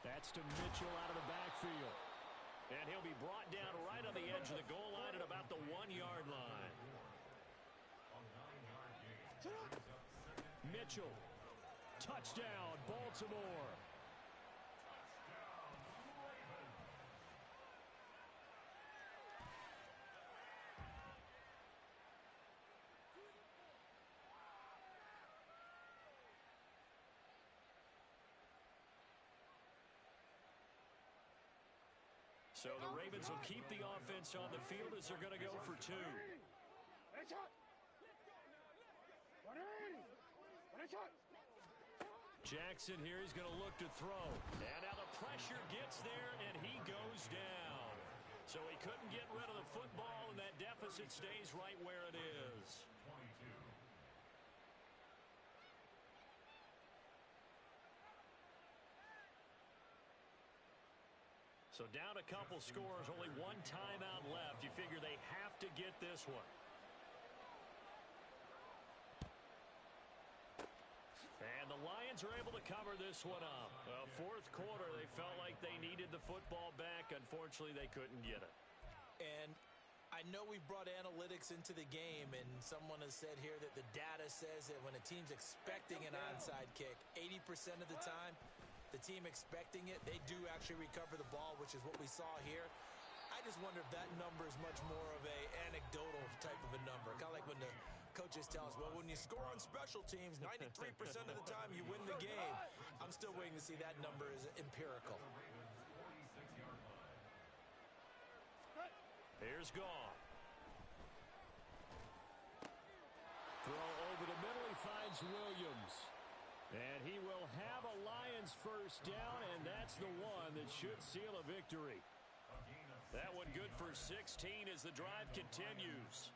That's to Mitchell out of the backfield. And he'll be brought down right on the edge of the goal line at about the 1-yard line. Mitchell. Touchdown, Baltimore. So the Ravens will keep the offense on the field as they're going to go for 2. Jackson here is going to look to throw. And now the pressure gets there, and he goes down. So he couldn't get rid of the football, and that deficit stays right where it is. So down a couple scores, only one timeout left. You figure they have to get this one. And the Lions are able to cover this one up. Fourth quarter, they felt like they needed the football back. Unfortunately, they couldn't get it. And I know we've brought analytics into the game, and someone has said here that the data says that when a team's expecting an onside kick, 80% of the time, the team expecting it, they do actually recover the ball, which is what we saw here. I just wonder if that number is much more of a anecdotal type of a number. Kind of like when the coaches tell us, well, when you score on special teams, 93% of the time you win the game. I'm still waiting to see that number is empirical. Here's Goff. Throw over the middle. He finds Williams. And he will have a Lions first down, and that's the one that should seal a victory. That one good for 16 as the drive continues.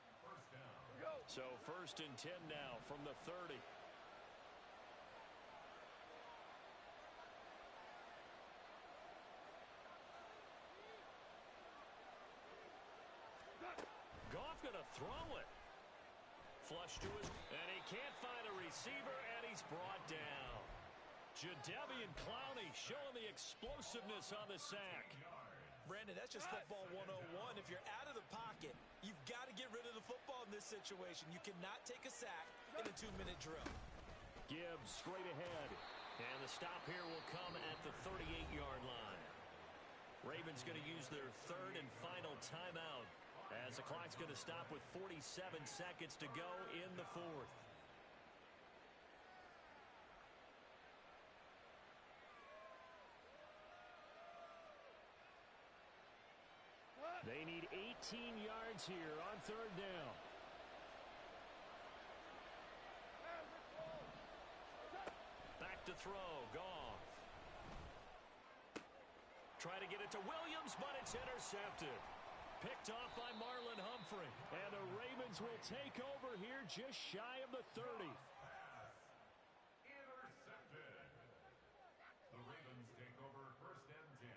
So 1st and 10 now from the 30. Goff going to throw it. Flush to his, and he can't find a receiver, and he's brought down. Jadeveon Clowney showing the explosiveness on the sack. Brandon, that's just football 101. If you're out of the pocket, you've got to get rid of the football in this situation. You cannot take a sack in a 2-minute drill. Gibbs straight ahead. And the stop here will come at the 38-yard line. Ravens going to use their 3rd and final timeout as the clock's going to stop with 47 seconds to go in the 4th. They need 18 yards here on 3rd down. Back to throw. Goff. Try to get it to Williams, but it's intercepted. Picked off by Marlon Humphrey. And the Ravens will take over here just shy of the 30. Intercepted. The Ravens take over 1st and 10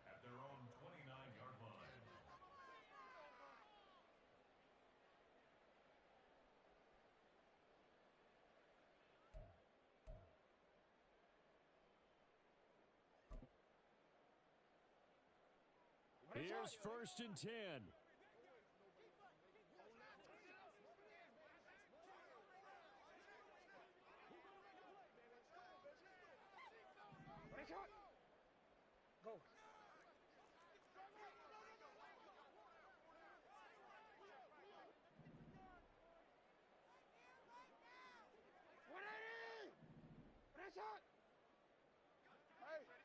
at their own 29-yard line. Here's 1st and 10. Go.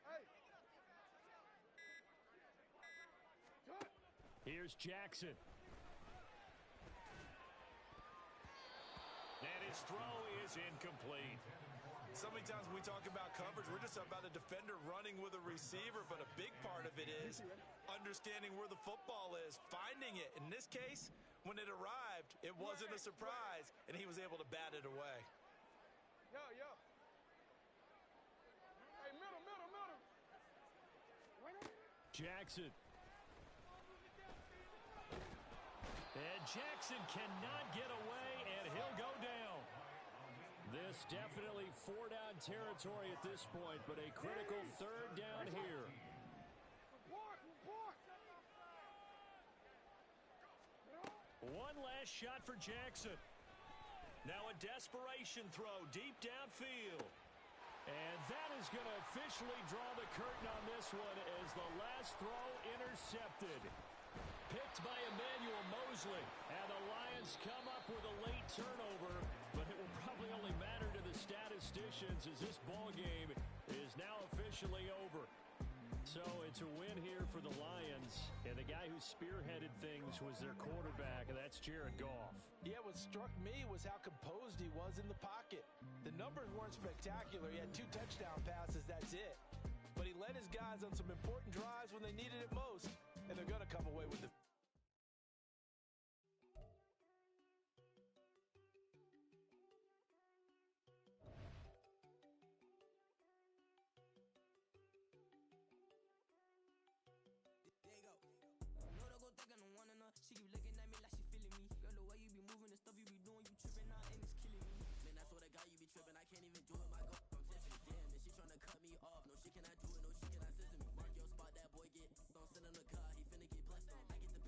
Hey. Here's Jackson. And his throw is incomplete. So many times when we talk about coverage, we're just about a defender running with a receiver, but a big part of it is understanding where the football is, finding it. In this case, when it arrived, it wasn't a surprise, and he was able to bat it away. Yo. Hey, middle. Jackson. And Jackson cannot get away, and he'll go down. This definitely 4-down territory at this point, but a critical 3rd down here. One last shot for Jackson. Now a desperation throw deep downfield. And that is going to officially draw the curtain on this one as the last throw intercepted. Picked by Emmanuel Mosley. And the Lions come up with a late turnover, but it will probably only matter to the statisticians as this ball game is now officially over. So it's a win here for the Lions, and the guy who spearheaded things was their quarterback, and that's Jared Goff. Yeah, what struck me was how composed he was in the pocket. The numbers weren't spectacular. He had 2 touchdown passes, that's it. But he led his guys on some important drives when they needed it most, and they're going to come away with the She keep looking at me like she feeling me. Girl, the way you be moving, the stuff you be doing, you tripping out and it's killing me. Man, I swear to God, you be tripping. I can't even do it. My girl from Tiffany. Damn, and she tryna cut me off. No, she cannot do it. No, she cannot scissor me. Mark your spot, that boy get. Don't send him the car. He finna get blessed on. I get the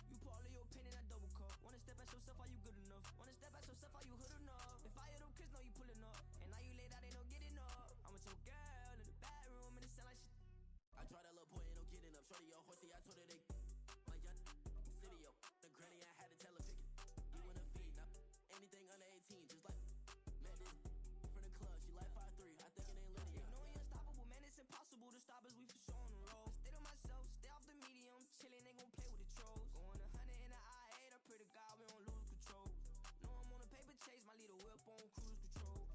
You put all of your pain in that double cup. Wanna step at yourself, are you good enough? Wanna step at yourself, are you hood enough? If I hear them kids know you pulling up, and now you laid out, they don't get enough. I'm with your girl in the bedroom, and it sound like shit. I tried that little boy, ain't no getting up. Shorty, your horsey, I told her they my young city, yo. The granny, I had to tell her pick it. You wanna feed now? Anything under 18, just like met this from the club. She like 5'3". I think it ain't Lydia. You know we unstoppable, man. It's impossible to stop us. We for sure on the road. Stay to myself, stay off the medium. Chillin', ain't gon' play with the trolls. Going 100 in the I-8. I pray to God we don't lose control. Know I'm on a paper chase. My leader whip on cruise control.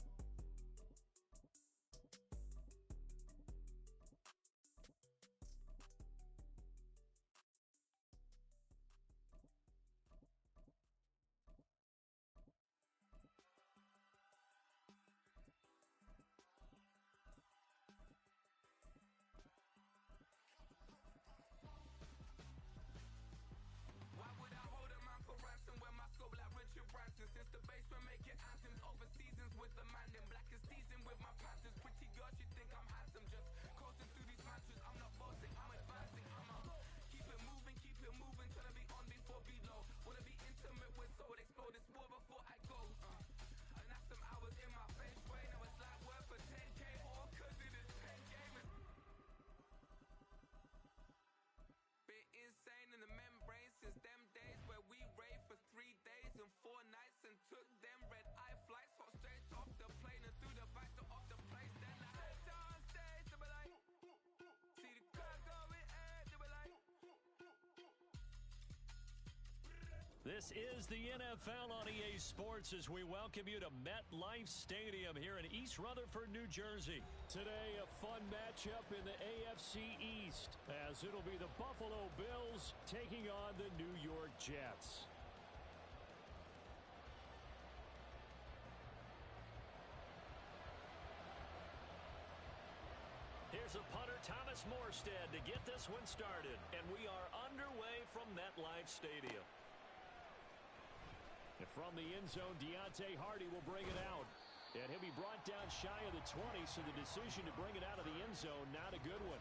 Why would I hold a man for ransom when my scope like Richard Branson? Since the basement making anthems over seasons with the man in black is teasing with my panthers. Pretty girls, you think I'm handsome, just coasting through these matches. I'm not bossing, I'm advancing. Keep it moving, trying to be on before below. Wanna be intimate with soul, explode this war before I go. And that's some hours in my face way. Now it's like work for 10K or cause it is 10 gamers. Bit insane in the membrane since them days where we raved for 3 days and 4 nights and took them red eye flights, hot straight off the plane and through the back door of the place. Then I head down stage, they be like, see the crowd going air, they be like. This is the NFL on EA Sports as we welcome you to MetLife Stadium here in East Rutherford, New Jersey. Today, a fun matchup in the AFC East as it'll be the Buffalo Bills taking on the New York Jets. Here's a punter, Thomas Morstead, to get this one started. And we are underway from MetLife Stadium. And from the end zone, Deontay Hardy will bring it out. And he'll be brought down shy of the 20, so the decision to bring it out of the end zone, not a good one.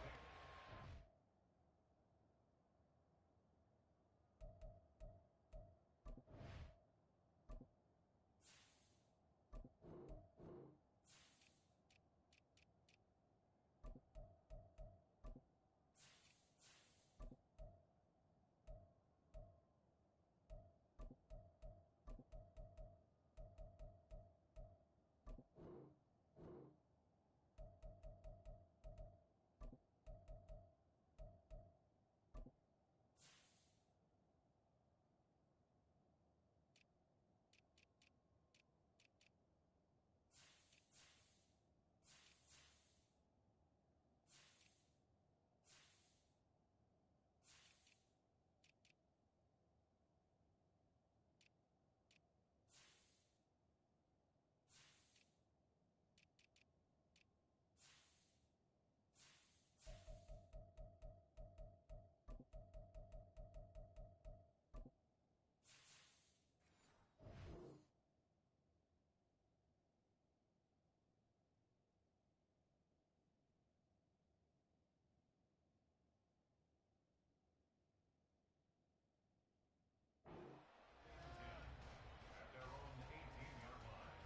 At their own 18-yard line.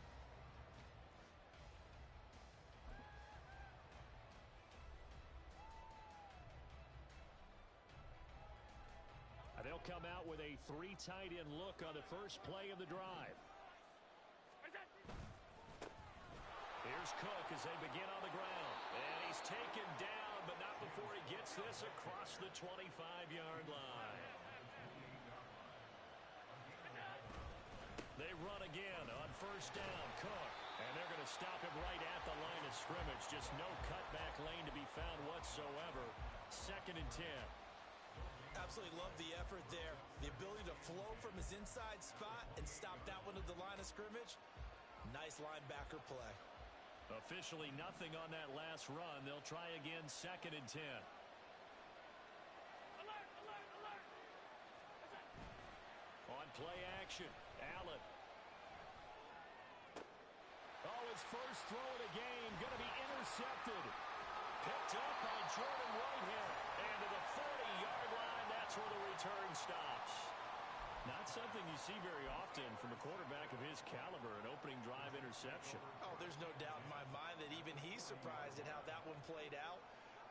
They'll come out with a 3 tight end look on the first play of the drive. Here's Cook as they begin on the ground. And he's taken down, but not before he gets this across the 25-yard line. They run again on first down, Cook. And they're going to stop him right at the line of scrimmage. Just no cutback lane to be found whatsoever. 2nd and 10. Absolutely love the effort there. The ability to flow from his inside spot and stop that one at the line of scrimmage. Nice linebacker play. Officially nothing on that last run. They'll try again 2nd and 10. On play action, Allen. Oh, his first throw of the game going to be intercepted. Picked up by Jordan Whitehair. And to the 40-yard line, that's where the return stops. Not something you see very often from a quarterback of his caliber, an opening drive interception. Oh, there's no doubt in my mind that even he's surprised at how that one played out.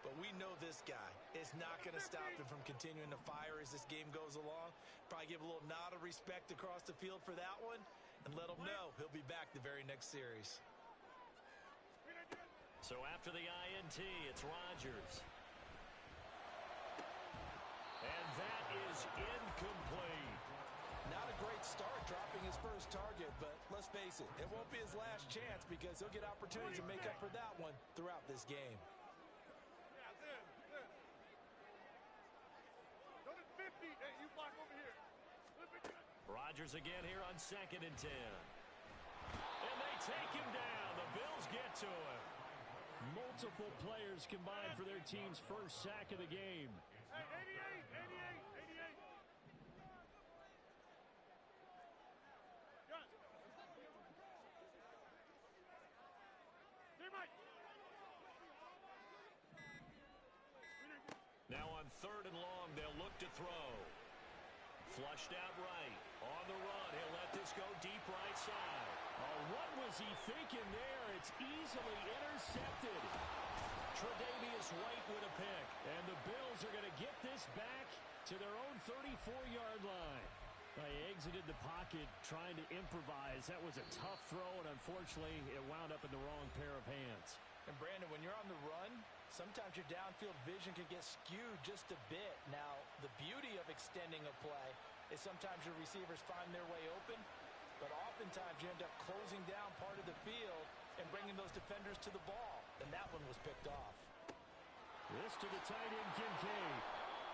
But we know this guy is not going to stop him from continuing to fire as this game goes along. Probably give a little nod of respect across the field for that one and let him know he'll be back the very next series. So after the INT, it's Rodgers. And that is incomplete. Not a great start dropping his first target, but let's face it, it won't be his last chance because he'll get opportunities to make up for that one throughout this game. Go to 50. Hey, you block over here. Rodgers again here on 2nd and 10. And they take him down. The Bills get to him. Multiple players combined for their team's first sack of the game. Hey, 88. Gun. Hey, Mike. Now on 3rd and long, they'll look to throw. Flushed out right. On the run, he'll let this go deep right side. Oh, what was he thinking there? It's easily intercepted. Tre'Davious White with a pick. And the Bills are going to get this back to their own 34-yard line. They exited the pocket trying to improvise. That was a tough throw, and unfortunately, it wound up in the wrong pair of hands. And, Brandon, when you're on the run, sometimes your downfield vision can get skewed just a bit. Now, the beauty of extending a play is sometimes your receivers find their way open, but oftentimes you end up closing down part of the field and bringing those defenders to the ball. And that one was picked off. This to the tight end, Kincaid.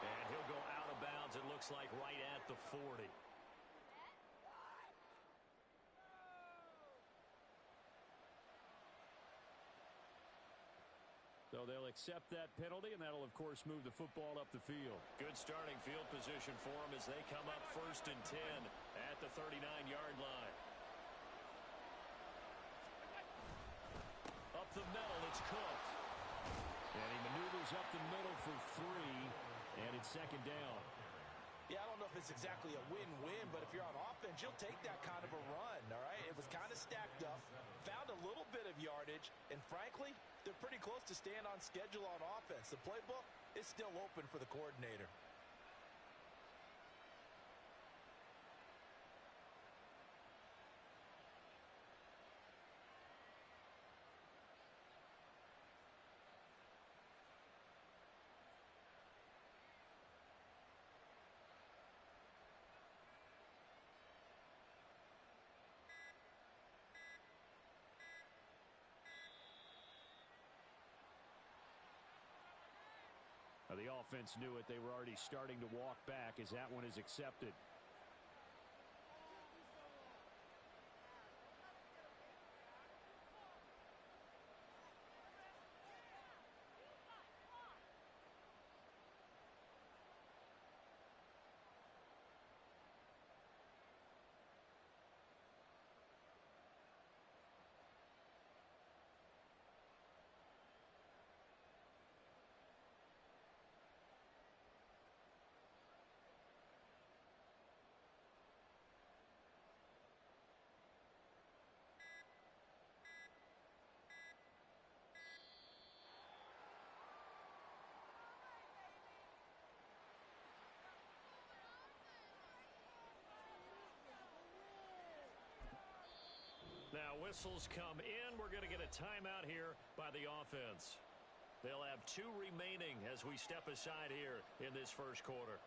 And he'll go out of bounds, it looks like, right at the 40. So they'll accept that penalty, and that'll, of course, move the football up the field. Good starting field position for them as they come up 1st and 10 at the 39-yard line. Up the middle, it's Cook. And he maneuvers up the middle for 3, and it's 2nd down. Yeah, I don't know if it's exactly a win-win, but if you're on offense, you'll take that kind of a run, all right? It was kind of stacked up, found a little bit of yardage, and frankly, they're pretty close to staying on schedule on offense. The playbook is still open for the coordinator. Now, the offense knew it. They were already starting to walk back as that one is accepted. Now whistles come in. We're going to get a timeout here by the offense. They'll have 2 remaining as we step aside here in this first quarter.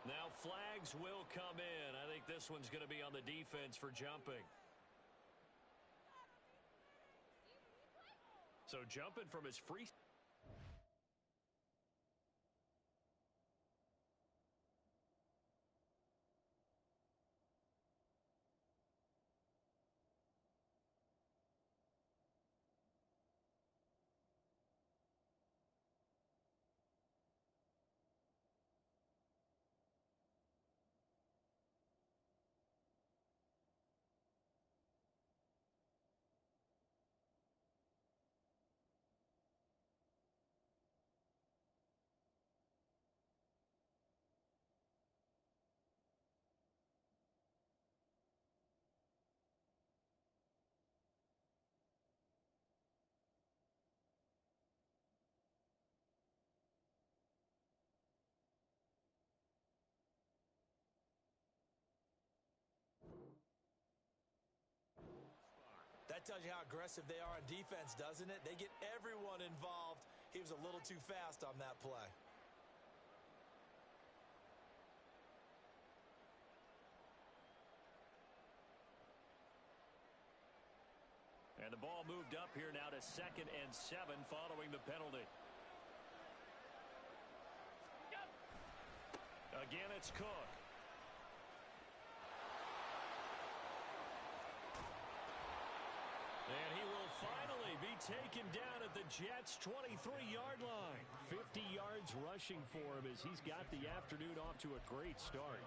Now flags will come in. I think this one's going to be on the defense for jumping. So jumping from his free. That tells you how aggressive they are on defense, doesn't it? They get everyone involved. He was a little too fast on that play. And the ball moved up here now to 2nd and 7 following the penalty. Again, it's Cook. And he will finally be taken down at the Jets' 23-yard line. 50 yards rushing for him as he's got the afternoon off to a great start.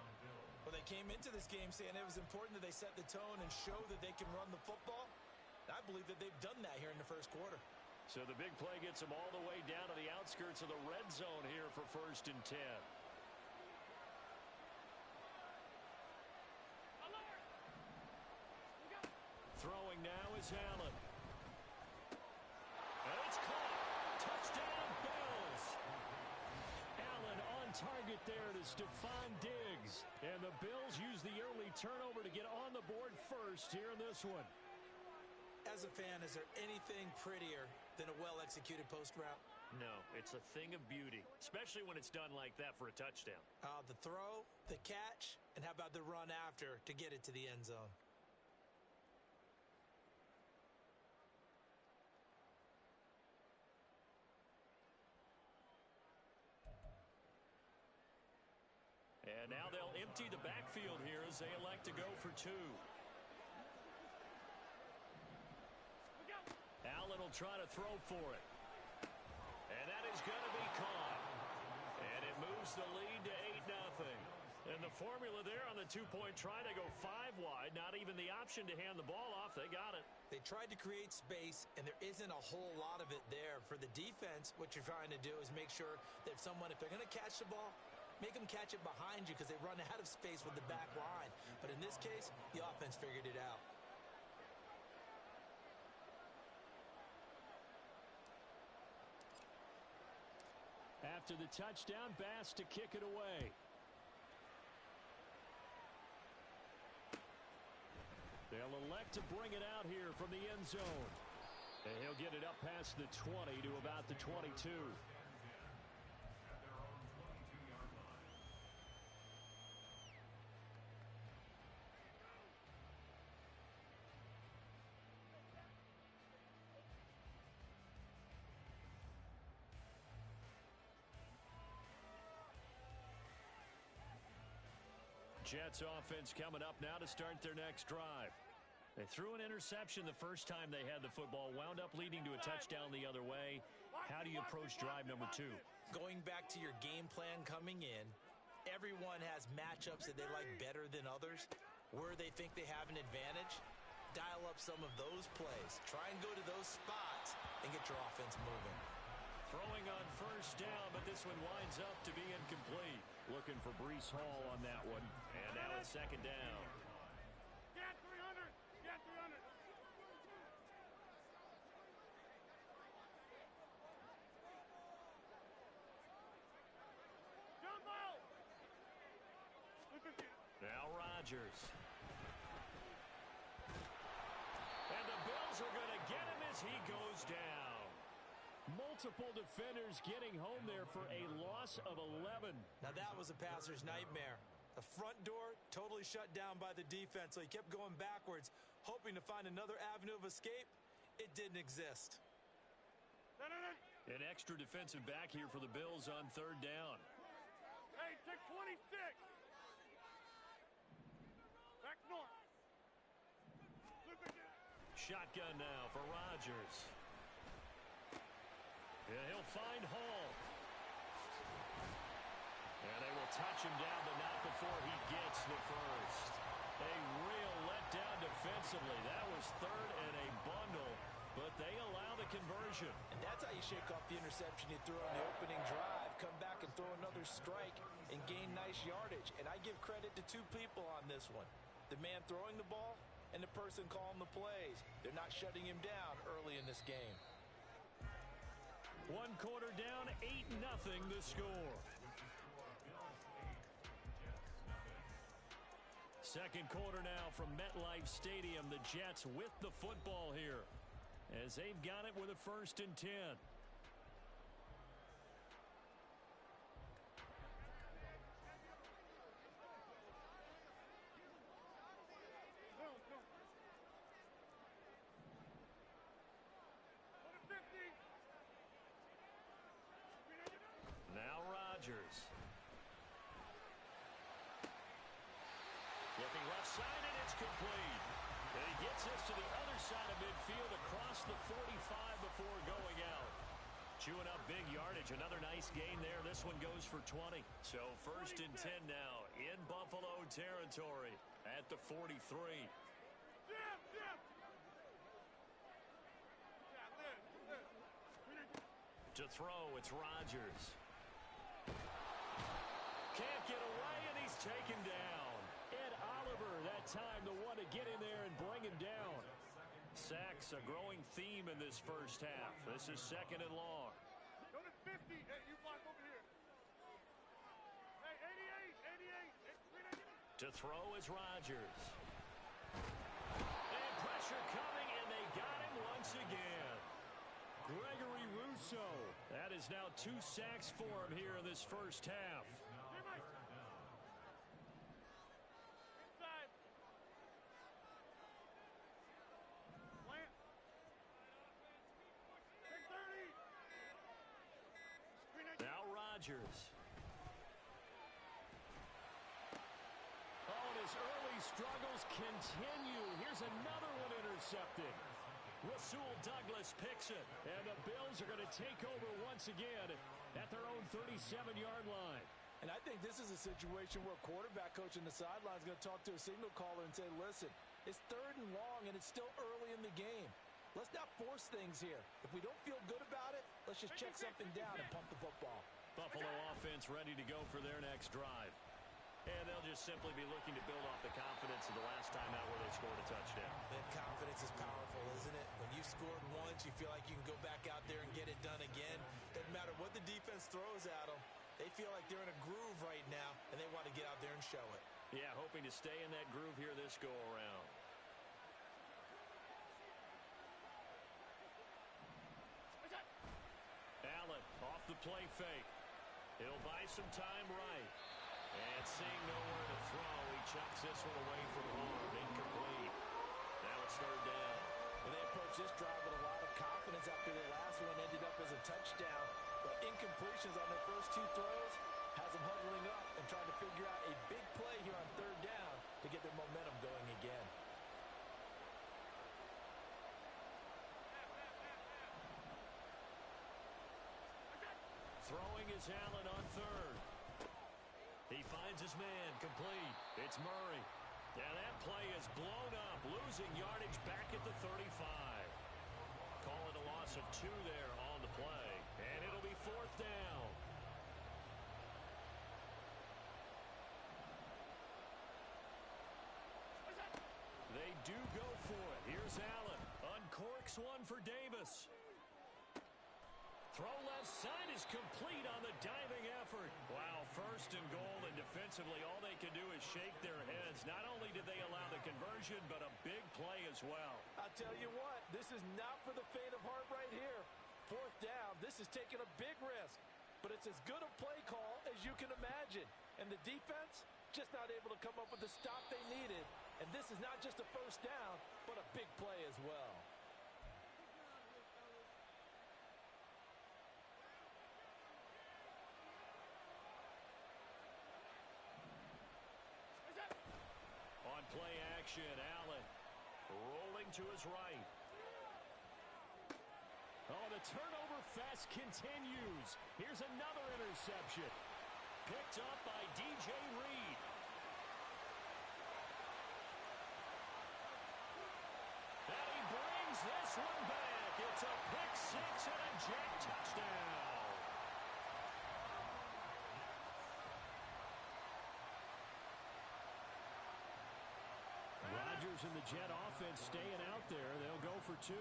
Well, they came into this game saying it was important that they set the tone and show that they can run the football. I believe that they've done that here in the first quarter. So the big play gets them all the way down to the outskirts of the red zone here for 1st and 10. Throwing now is Allen. And it's caught. Touchdown, Bills. Allen on target there to Stephon Diggs. And the Bills use the early turnover to get on the board first here in this one. As a fan, is there anything prettier than a well-executed post route? No, it's a thing of beauty, especially when it's done like that for a touchdown. The throw, the catch, and how about the run after to get it to the end zone? And now they'll empty the backfield here as they elect to go for 2. Allen will try to throw for it. And that is going to be caught. And it moves the lead to 8-0. And the formula there on the 2-point try, they go 5 wide. Not even the option to hand the ball off. They got it. They tried to create space, and there isn't a whole lot of it there. For the defense, what you're trying to do is make sure that if they're going to catch the ball, make them catch it behind you because they run out of space with the back line. But in this case, the offense figured it out. After the touchdown, Bass to kick it away. They'll elect to bring it out here from the end zone. And he'll get it up past the 20 to about the 22. Jets offense coming up now to start their next drive. They threw an interception the first time they had the football, wound up leading to a touchdown the other way. How do you approach drive number 2? Going back to your game plan coming in, everyone has matchups that they like better than others. Where they think they have an advantage, dial up some of those plays. Try and go to those spots and get your offense moving. Throwing on first down, but this one winds up to be incomplete. Looking for Breece Hall on that one. And now it's 2nd down. Get 300. Get 300. Jump ball. Now Rodgers. And the Bills are going to get him as he goes down. Multiple defenders getting home there for a loss of 11. Now that was a passer's nightmare. The front door totally shut down by the defense, so he kept going backwards, hoping to find another avenue of escape. It didn't exist. An extra defensive back here for the Bills on third down. Hey, take 26. Back north. Shotgun now for Rodgers. And he'll find Hall. And they will touch him down, but not before he gets the first. A real letdown defensively. That was third and a bundle, but they allow the conversion. And that's how you shake off the interception you threw on the opening drive. Come back and throw another strike and gain nice yardage. And I give credit to two people on this one. The man throwing the ball and the person calling the plays. They're not shutting him down early in this game. 1 quarter down, 8-0 the score. Second quarter now from MetLife Stadium. The Jets with the football here as they've got it with a 1st and 10. Now Rodgers. Looking left side, and it's complete. And he gets this to the other side of midfield across the 45 before going out. Chewing up big yardage. Another nice gain there. This one goes for 20. So 1st and 10 now in Buffalo territory at the 43. To throw, it's Rodgers. Can't get away, and he's taken down. Ed Oliver, that time, the one to get in there and bring him down. Sacks, a growing theme in this first half. This is 2nd and long. Go to 50. Hey, you block over here. Hey, 88. To throw is Rodgers. And pressure coming, and they got him once again. Gregory Rousseau. That is now 2 sacks for him here in this first half. Inside. Plant. Take 30. Now Rodgers. Oh, and his early struggles continue. Here's another one intercepted. Rasul Douglas picks it, and the Bills are going to take over once again at their own 37-yard line. And I think this is a situation where a quarterback coach in the sideline is going to talk to a signal caller and say, listen, it's 3rd and long, and it's still early in the game. Let's not force things here. If we don't feel good about it, let's just check something down and pump the football. Buffalo offense ready to go for their next drive. And they'll just simply be looking to build off the confidence of the last time out where they scored a touchdown. That confidence is powerful, isn't it? When you scored once, you feel like you can go back out there and get it done again. Doesn't matter what the defense throws at them. They feel like they're in a groove right now, and they want to get out there and show it. Yeah, hoping to stay in that groove here this go-around. Allen off the play fake. He'll buy some time right. And seeing nowhere to throw, he chucks this one away from home. Incomplete. Now it's 3rd down. And they approach this drive with a lot of confidence after their last one ended up as a touchdown. But incompletions on their first 2 throws has them huddling up and trying to figure out a big play here on 3rd down to get their momentum going again. Throwing is Allen on 3rd. He finds his man, complete. It's Murray. Now that play is blown up, losing yardage back at the 35. Call it a loss of 2 there on the play. And it'll be 4th down. They do go for it. Here's Allen. Uncorks one for Davis. Throw left side is complete on the diving effort. Wow, 1st and goal, and defensively all they can do is shake their heads. Not only did they allow the conversion, but a big play as well. I'll tell you what, this is not for the faint of heart right here. 4th down, this is taking a big risk. But it's as good a play call as you can imagine. And the defense, just not able to come up with the stop they needed. And this is not just a 1st down, but a big play as well. On play action, Allen rolling to his right. Oh, the turnover fest continues. Here's another interception. Picked up by DJ Reed. And he brings this one back. It's a pick 6 and a jet touchdown. Rodgers and the Jet offense staying out there. They'll go for 2.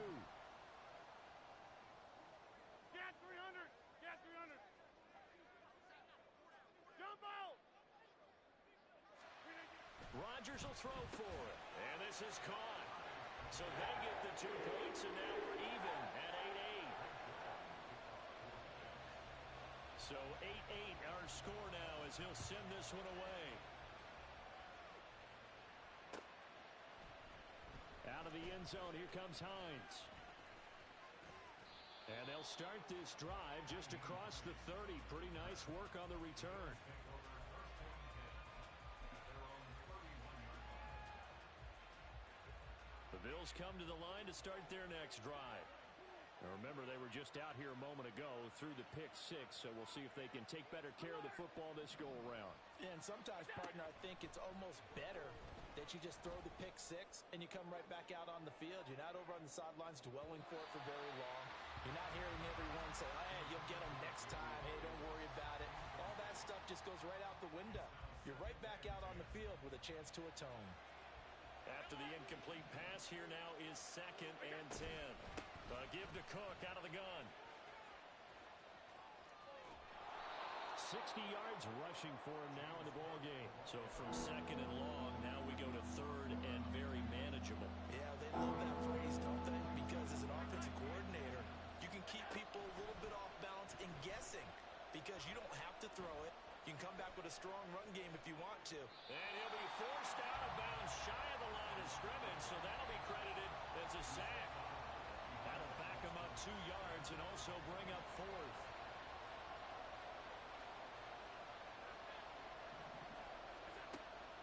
Get 300. Get 300. Jump out. Rodgers will throw for it. And this is caught. So they get the 2 points, and now we're even at 8-8. So 8-8 our score now as he'll send this one away. Out of the end zone, here comes Hines. And they'll start this drive just across the 30. Pretty nice work on the return. The Bills come to the line to start their next drive. Now remember, they were just out here a moment ago through the pick 6, so we'll see if they can take better care of the football this go-around. And sometimes, partner, I think it's almost better that you just throw the pick 6 and you come right back out on the field. You're not over on the sidelines dwelling for it for very long. You're not hearing everyone say, hey, you'll get them next time. Hey, don't worry about it. All that stuff just goes right out the window. You're right back out on the field with a chance to atone. After the incomplete pass, here now is 2nd and 10. Give to Cook out of the gun. 60 yards rushing for him now in the ball game. So from 2nd and long, now we go to 3rd and very manageable. Yeah, they love that phrase, don't they? Because as an offensive coordinator, you can keep people a little bit off balance and guessing because you don't have to throw it. You can come back with a strong run game if you want to. And he'll be forced out of bounds shy of the line of scrimmage, so that'll be credited as a sack. That'll back him up 2 yards and also bring up 4th.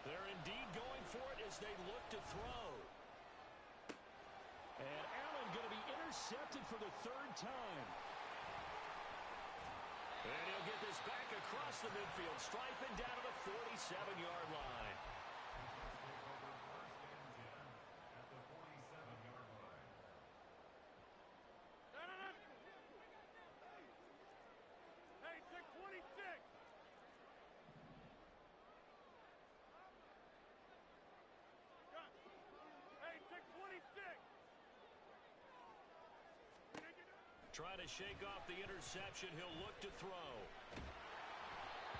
They're indeed going for it as they look to throw. And Allen going to be intercepted for the 3rd time. And he'll get this back across the midfield stripe and down to the 47-yard line. At the 47-yard line. Hey, take 26. Hey, take 26. Trying to shake off the interception. He'll look to throw.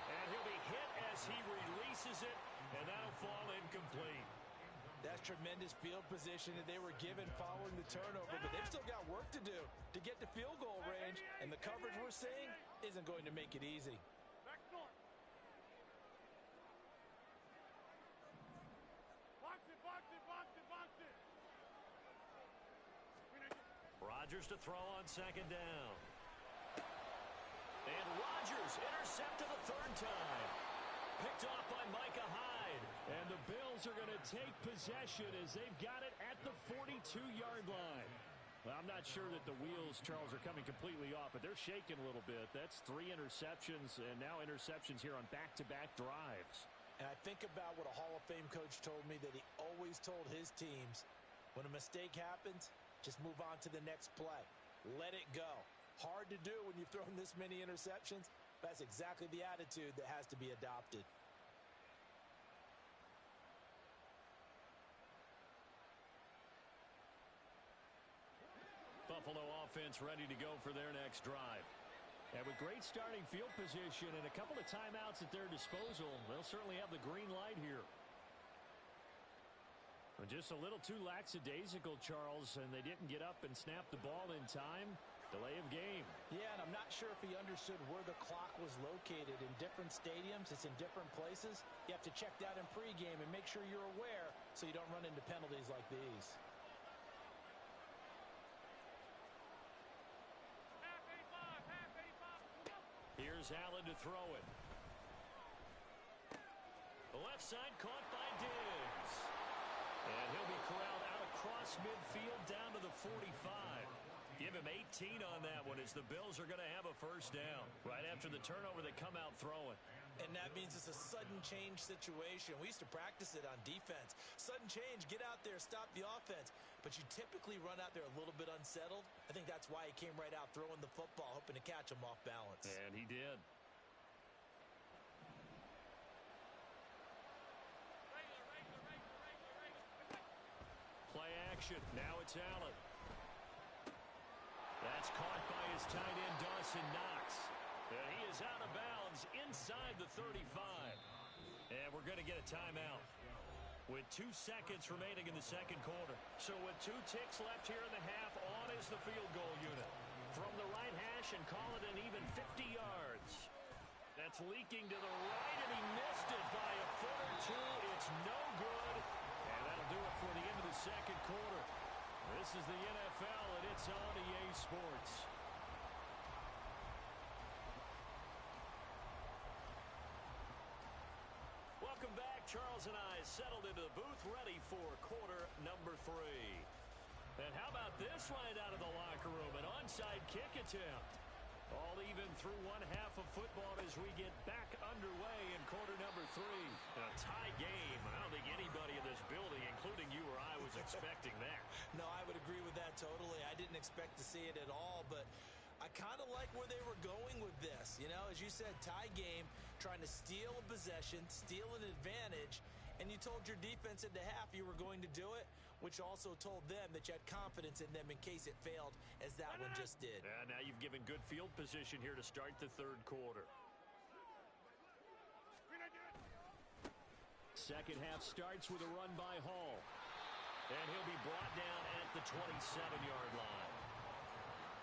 And he'll be hit as he releases it, and that'll fall incomplete. That's tremendous field position that they were given following the turnover, but they've still got work to do to get to field goal range, and the coverage we're seeing isn't going to make it easy. Back north. Box it, box it, box it, box it. Rodgers to throw on 2nd down. And Rodgers intercepted the 3rd time. Picked off by Micah Hyde. And the Bills are going to take possession as they've got it at the 42-yard line. Well, I'm not sure that the wheels, Charles, are coming completely off, but they're shaking a little bit. That's 3 interceptions, and now interceptions here on back-to-back drives. And I think about what a Hall of Fame coach told me that he always told his teams, when a mistake happens, just move on to the next play. Let it go. Hard to do when you've thrown this many interceptions. That's exactly the attitude that has to be adopted. Buffalo offense ready to go for their next drive. And with great starting field position and a couple of timeouts at their disposal, they'll certainly have the green light here. Just a little too lackadaisical, Charles, and they didn't get up and snap the ball in time. Delay of game. Yeah, and I'm not sure if he understood where the clock was located. In different stadiums, it's in different places. You have to check that in pregame and make sure you're aware so you don't run into penalties like these. Here's Allen to throw it. The left side caught by Diggs. And he'll be corralled out across midfield down to the 45. Give him 18 on that one as the Bills are going to have a first down. Right after the turnover, they come out throwing. And that means it's a sudden change situation. We used to practice it on defense. Sudden change, get out there, stop the offense. But you typically run out there a little bit unsettled. I think that's why he came right out throwing the football, hoping to catch him off balance. And he did. Play action. Now it's Allen. That's caught by his tight end, Dawson Knox. And he is out of bounds inside the 35. And we're going to get a timeout with 2 seconds remaining in the second quarter. So with 2 ticks left here in the half, on is the field goal unit. From the right hash and call it an even 50 yards. That's leaking to the right, and he missed it by a foot or two. It's no good. And that'll do it for the end of the second quarter. This is the NFL, and it's on EA Sports. Welcome back. Charles and I settled into the booth, ready for quarter number 3. And how about this right out of the locker room? An onside kick attempt. All even through one half of football as we get back underway in quarter number 3. A tie game. I don't think anybody in this building, including you or I, was expecting that. No, I would agree with that totally. I didn't expect to see it at all, but I kind of like where they were going with this. You know, as you said, tie game, trying to steal a possession, steal an advantage, and you told your defense at the half you were going to do it, which also told them that you had confidence in them in case it failed, as that one just did. And now you've given good field position here to start the third quarter. Second half starts with a run by Hall. And he'll be brought down at the 27-yard line.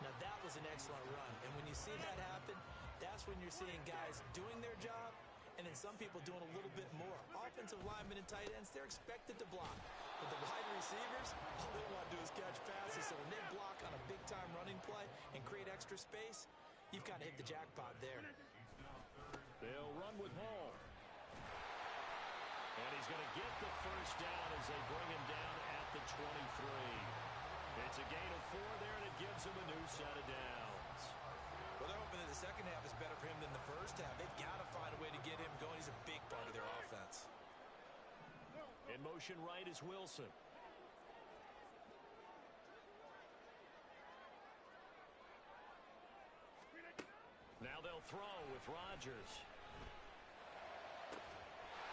Now, that was an excellent run. And when you see that happen, that's when you're seeing guys doing their job and then some people doing a little bit more. Offensive linemen and tight ends, they're expected to block. But the wide receivers, all they want to do is catch passes. So when they block on a big-time running play and create extra space, you've kind of hit the jackpot there. They'll run with Hall. And he's going to get the first down as they bring him down at the 23. It's a gain of 4 there, and it gives him a new set of downs. Well, they're hoping that the second half is better for him than the first half. They've got to find a way to get him going. He's a big part of their offense. In motion right is Wilson. Now they'll throw with Rodgers.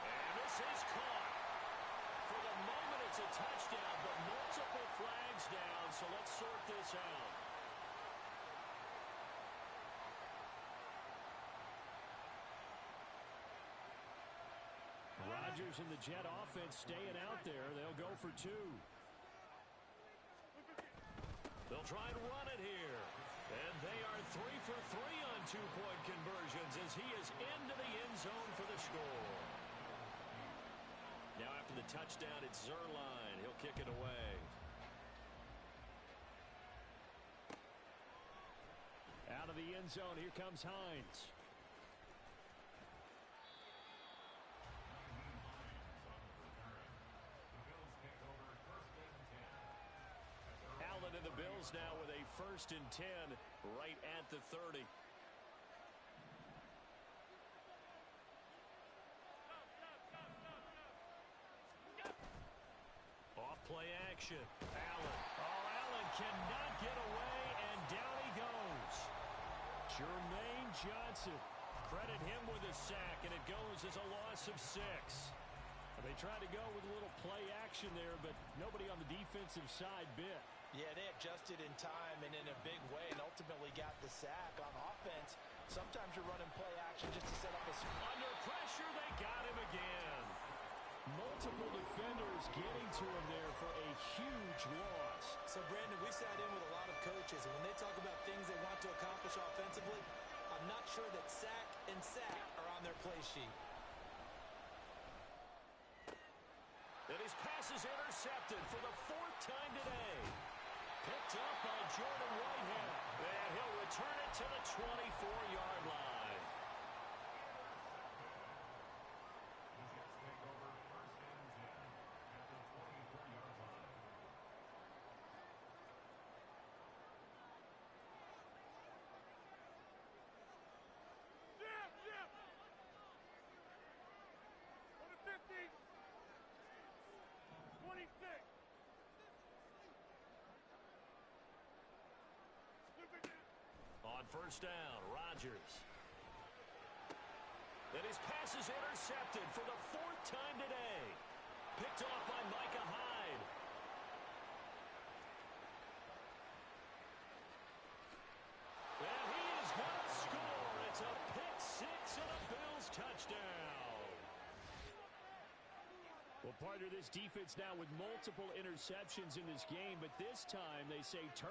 And this is caught. For the moment, it's a touchdown, but multiple flags down, so let's sort this out. Rodgers and the Jet offense staying out there. They'll go for 2. They'll try and run it here. And they are 3 for 3 on 2-point conversions as he is into the end zone for the score. Now after the touchdown, it's Zerline. He'll kick it away. Out of the end zone, here comes Hines. Allen and the Bills now with a 1st and 10 right at the 30. Off play action. Allen. Oh, Allen cannot get away, and down he goes. Jermaine Johnson. Credit him with a sack, and it goes as a loss of 6. They tried to go with a little play action there, but nobody on the defensive side bit. Yeah, they adjusted in time and in a big way and ultimately got the sack. On offense, sometimes you're running play action just to set up a... Under pressure, they got him again. Multiple defenders getting to him there for a huge loss. So, Brandon, we sat in with a lot of coaches, and when they talk about things they want to accomplish offensively, I'm not sure that sack and sack are on their play sheet. And his pass is intercepted for the 4th time today. Picked up by Jordan Whitehead. And he'll return it to the 24-yard line. The Jets take over first and 10 at the 24-yard line. Jim, Jim. On the 50. 26. On first down, Rodgers. And his pass is intercepted for the 4th time today. Picked off by Micah Hyde. And he is going to score. It's a pick six and a Bills touchdown. Well, partner, this defense now with multiple interceptions in this game, but this time they say turn